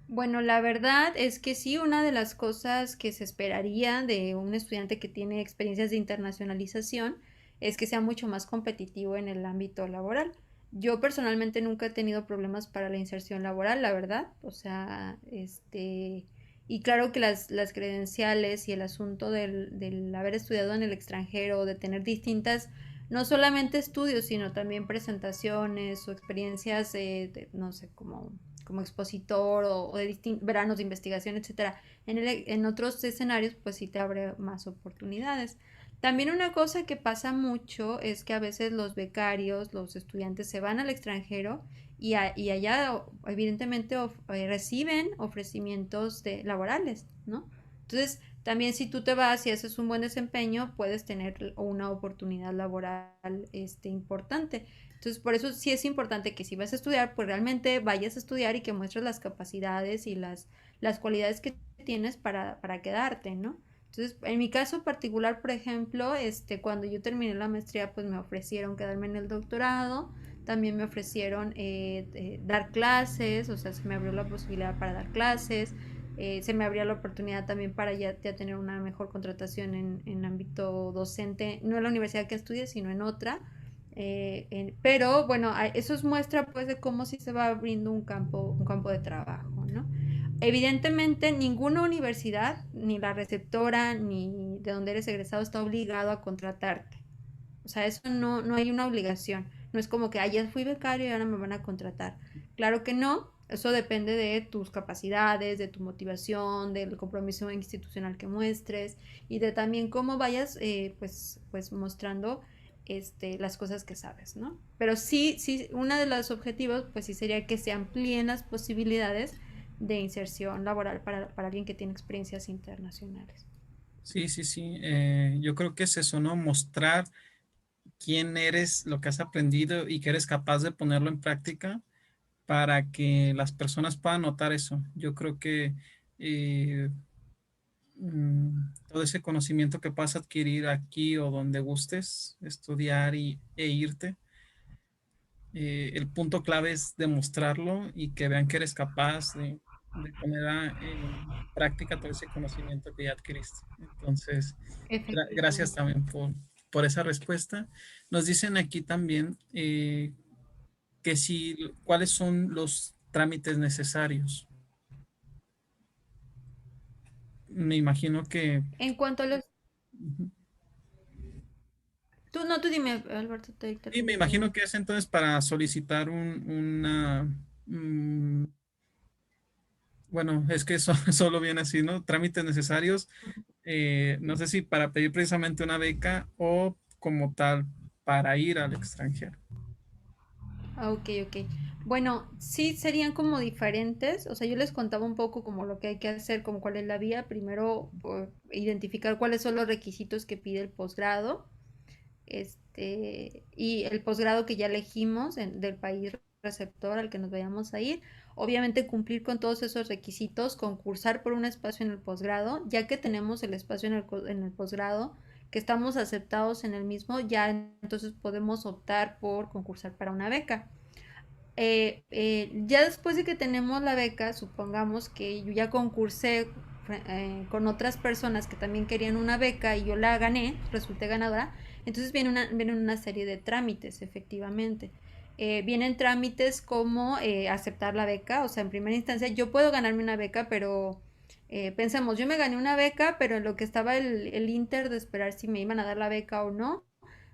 Bueno, la verdad es que sí, una de las cosas que se esperaría de un estudiante que tiene experiencias de internacionalización es que sea mucho más competitivo en el ámbito laboral. Yo personalmente nunca he tenido problemas para la inserción laboral, la verdad. O sea, y claro que las credenciales y el asunto del haber estudiado en el extranjero, de tener distintas, no solamente estudios, sino también presentaciones o experiencias, no sé, como expositor o de veranos de investigación, etcétera, en otros escenarios, pues sí te abre más oportunidades. También una cosa que pasa mucho es que a veces los becarios, los estudiantes se van al extranjero y allá evidentemente reciben ofrecimientos laborales, ¿no? Entonces, también si tú te vas y haces un buen desempeño, puedes tener una oportunidad laboral importante. Entonces, por eso sí es importante que si vas a estudiar, pues realmente vayas a estudiar y que muestres las capacidades y las cualidades que tienes para quedarte, ¿no? Entonces, en mi caso particular, por ejemplo, cuando yo terminé la maestría, pues me ofrecieron quedarme en el doctorado, también me ofrecieron dar clases, o sea, se me abrió la posibilidad para dar clases, se me abría la oportunidad también para ya tener una mejor contratación en ámbito docente, no en la universidad que estudié, sino en otra. Pero bueno, eso es muestra pues de cómo sí se va abriendo un campo de trabajo, ¿no? Evidentemente, ninguna universidad, ni la receptora, ni de donde eres egresado, está obligado a contratarte. O sea, eso no hay una obligación. No es como que, ah, ya fui becario y ahora me van a contratar. Claro que no, eso depende de tus capacidades, de tu motivación, del compromiso institucional que muestres y de también cómo vayas pues mostrando las cosas que sabes, ¿no? Pero sí, sí, uno de los objetivos pues sí sería que se amplíen las posibilidades de inserción laboral para alguien que tiene experiencias internacionales. Sí, sí, sí. Yo creo que es eso, ¿no? Mostrar quién eres, lo que has aprendido y que eres capaz de ponerlo en práctica para que las personas puedan notar eso. Yo creo que eh, todo ese conocimiento que puedas adquirir aquí o donde gustes, estudiar e irte, el punto clave es demostrarlo y que vean que eres capaz de poner en práctica todo ese conocimiento que ya adquiriste. Entonces, gracias Efectivamente. también por esa respuesta. Nos dicen aquí también que si, cuáles son los trámites necesarios. Me imagino que, En cuanto a los... ujú. Tú, no, tú dime, Alberto, te Sí, me interrumpí, imagino perdón. que es entonces para solicitar bueno, es que eso solo viene así, ¿no? Trámites necesarios, no sé si para pedir precisamente una beca o como tal para ir al extranjero. Ah, ok, ok. Bueno, sí serían como diferentes, o sea, yo les contaba un poco como lo que hay que hacer, como cuál es la vía. Primero, identificar cuáles son los requisitos que pide el posgrado, y el posgrado que ya elegimos del país receptor al que nos vayamos a ir. Obviamente cumplir con todos esos requisitos, concursar por un espacio en el posgrado, ya que tenemos el espacio en el posgrado, que estamos aceptados en el mismo, ya entonces podemos optar por concursar para una beca. Ya después de que tenemos la beca, supongamos que yo ya concursé con otras personas que también querían una beca y yo la gané, resulté ganadora, entonces vienen una serie de trámites, efectivamente. Vienen trámites como aceptar la beca, o sea, en primera instancia yo puedo ganarme una beca, pero pensemos, yo me gané una beca, pero en lo que estaba el inter de esperar si me iban a dar la beca o no,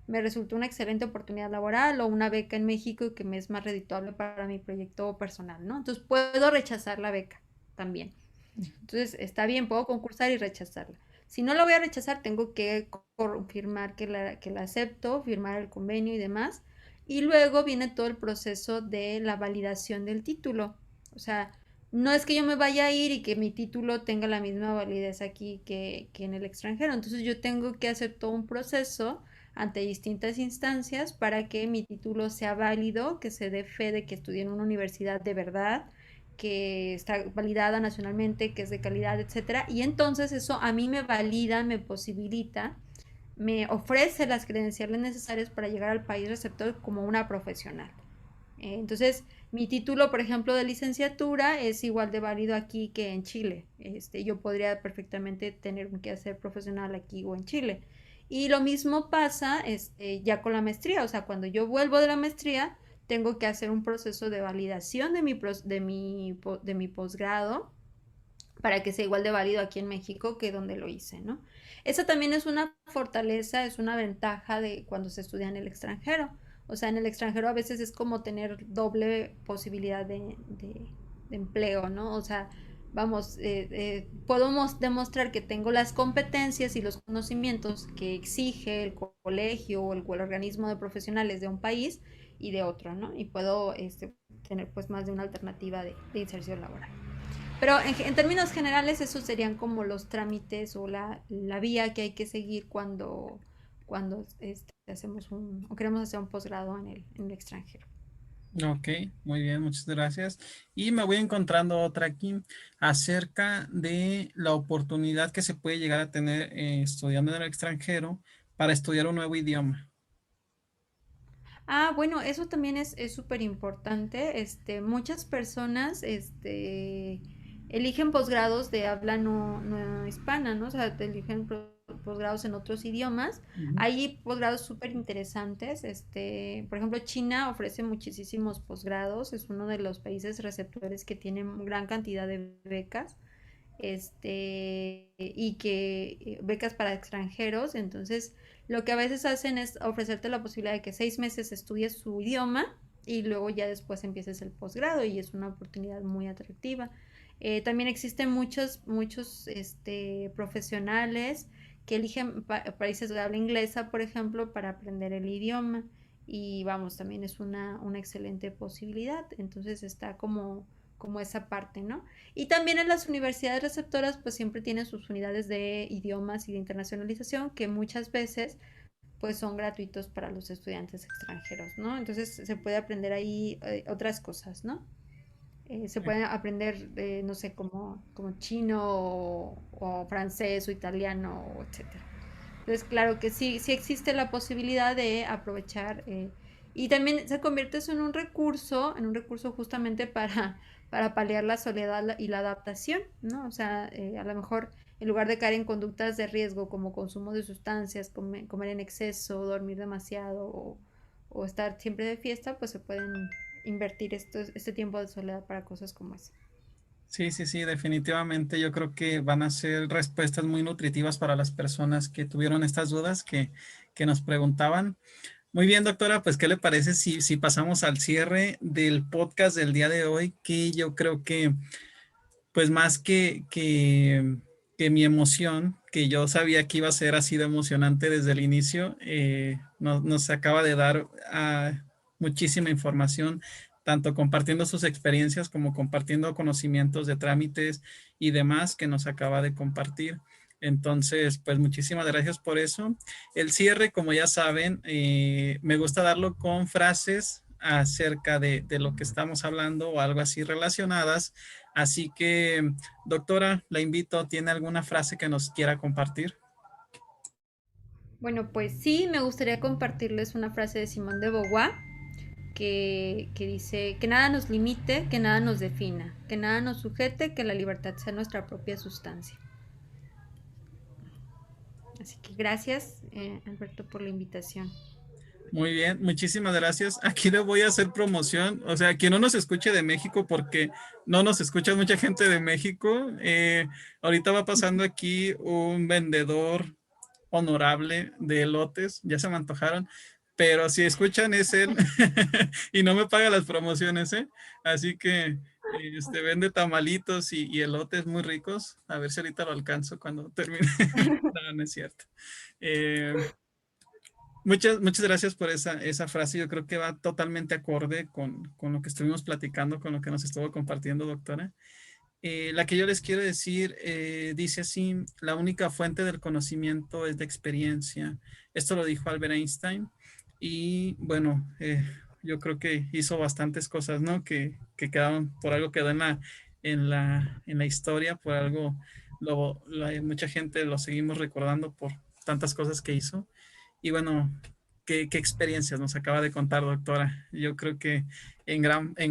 me resultó una excelente oportunidad laboral o una beca en México que me es más redituable para mi proyecto personal, ¿no? Entonces puedo rechazar la beca también. Entonces está bien, puedo concursar y rechazarla. Si no la voy a rechazar, tengo que confirmar que la acepto, firmar el convenio y demás. Y luego viene todo el proceso de la validación del título. O sea, no es que yo me vaya a ir y que mi título tenga la misma validez aquí que en el extranjero. Entonces yo tengo que hacer todo un proceso ante distintas instancias para que mi título sea válido, que se dé fe de que estudié en una universidad de verdad, que está validada nacionalmente, que es de calidad, etcétera. Y entonces eso a mí me valida, me posibilita, me ofrece las credenciales necesarias para llegar al país receptor como una profesional. Entonces, mi título, por ejemplo, de licenciatura es igual de válido aquí que en Chile. Yo podría perfectamente tener un quehacer profesional aquí o en Chile. Y lo mismo pasa ya con la maestría. O sea, cuando yo vuelvo de la maestría, tengo que hacer un proceso de validación de mi posgrado para que sea igual de válido aquí en México que donde lo hice, ¿no? Esa también es una fortaleza, es una ventaja de cuando se estudia en el extranjero. O sea, en el extranjero a veces es como tener doble posibilidad de empleo, ¿no? O sea, vamos, podemos demostrar que tengo las competencias y los conocimientos que exige el colegio o el organismo de profesionales de un país y de otro, ¿no? Y puedo tener pues más de una alternativa de inserción laboral. Pero en términos generales, esos serían como los trámites o la vía que hay que seguir cuando hacemos o queremos hacer un posgrado en el extranjero. Ok, muy bien, muchas gracias. Y me voy encontrando otra aquí acerca de la oportunidad que se puede llegar a tener estudiando en el extranjero para estudiar un nuevo idioma. Ah, bueno, eso también es súper importante. Muchas personas, eligen posgrados de habla no hispana, ¿no? O sea, eligen posgrados en otros idiomas. Ujú. Hay posgrados súper interesantes. Por ejemplo, China ofrece muchísimos posgrados. Es uno de los países receptores que tienen gran cantidad de becas. Y que becas para extranjeros. Entonces, Lo que a veces hacen es ofrecerte la posibilidad de que 6 meses estudies su idioma y luego ya después empieces el posgrado y es una oportunidad muy atractiva. También existen muchos profesionales que eligen países de habla inglesa, por ejemplo, para aprender el idioma. Y vamos, también es una excelente posibilidad. Entonces está como esa parte, ¿no? Y también en las universidades receptoras, pues siempre tienen sus unidades de idiomas y de internacionalización que muchas veces pues son gratuitos para los estudiantes extranjeros, ¿no? Entonces se puede aprender ahí otras cosas, ¿no? Se puede aprender, no sé, como chino o francés o italiano, etcétera. Entonces, claro que sí, sí existe la posibilidad de aprovechar y también se convierte eso en un recurso justamente para paliar la soledad y la adaptación, ¿no? O sea, a lo mejor en lugar de caer en conductas de riesgo como consumo de sustancias, comer en exceso, dormir demasiado o estar siempre de fiesta, pues se pueden invertir este tiempo de soledad para cosas como esa. Sí, sí, sí, definitivamente yo creo que van a ser respuestas muy nutritivas para las personas que tuvieron estas dudas que nos preguntaban. Muy bien, doctora, pues ¿qué le parece si pasamos al cierre del podcast del día de hoy? Que yo creo que, pues más que mi emoción, que yo sabía que iba a ser así de emocionante desde el inicio, nos acaba de dar muchísima información, tanto compartiendo sus experiencias como compartiendo conocimientos de trámites y demás que nos acaba de compartir. Entonces, pues muchísimas gracias por eso. El cierre, como ya saben, me gusta darlo con frases acerca de lo que estamos hablando o algo así relacionadas. Así que, doctora, la invito, ¿tiene alguna frase que nos quiera compartir? Bueno, pues sí, me gustaría compartirles una frase de Simón de Beauvoir que dice que nada nos limite, que nada nos defina, que nada nos sujete, que la libertad sea nuestra propia sustancia. Así que gracias, Alberto, por la invitación. Muy bien, muchísimas gracias. Aquí le voy a hacer promoción, o sea, que no nos escuche de México porque no nos escucha mucha gente de México. Ahorita va pasando aquí un vendedor honorable de elotes, ya se me antojaron, pero si escuchan es él y no me paga las promociones, ¿eh? Así que vende tamalitos y elotes muy ricos. A ver si ahorita lo alcanzo cuando termine. No, no es cierto. Eh, muchas gracias por esa frase. Yo creo que va totalmente acorde con lo que estuvimos platicando, con lo que nos estuvo compartiendo, doctora. La que yo les quiero decir dice así, la única fuente del conocimiento es de experiencia. Esto lo dijo Albert Einstein y bueno, yo creo que hizo bastantes cosas, ¿no? Que quedaron, por algo quedó en la historia, por algo mucha gente lo seguimos recordando por tantas cosas que hizo. Y bueno, qué experiencias nos acaba de contar, doctora. Yo creo que en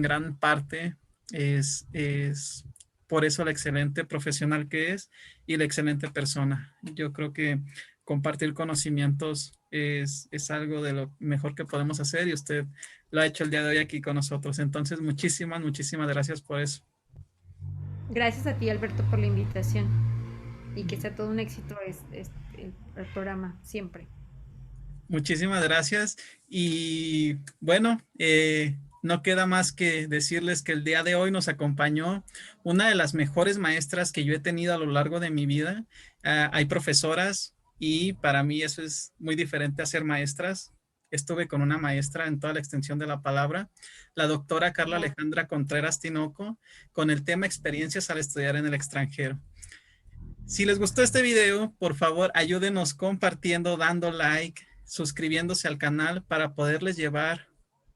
gran parte es por eso la excelente profesional que es y la excelente persona. Yo creo que compartir conocimientos es algo de lo mejor que podemos hacer y usted lo ha hecho el día de hoy aquí con nosotros. Entonces, muchísimas gracias por eso. Gracias a ti, Alberto, por la invitación y que sea todo un éxito el programa, siempre. Muchísimas gracias. Y bueno, no queda más que decirles que el día de hoy nos acompañó una de las mejores maestras que yo he tenido a lo largo de mi vida. Hay profesoras y para mí eso es muy diferente a ser maestras. Estuve con una maestra en toda la extensión de la palabra, la doctora Carla Wow. Alejandra Contreras Tinoco, con el tema experiencias al estudiar en el extranjero. Si les gustó este video, por favor, ayúdenos compartiendo, dando like, suscribiéndose al canal para poderles llevar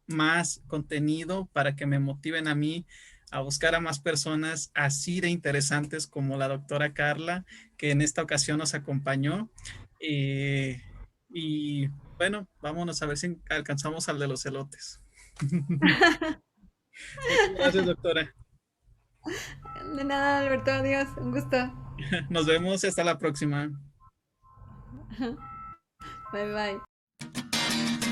más contenido, para que me motiven a mí a buscar a más personas así de interesantes como la doctora Carla, que en esta ocasión nos acompañó. Eh, y bueno, vámonos a ver si alcanzamos al de los elotes. Muchas gracias, doctora. De nada, Alberto, adiós, un gusto. Nos vemos y hasta la próxima. Bye bye.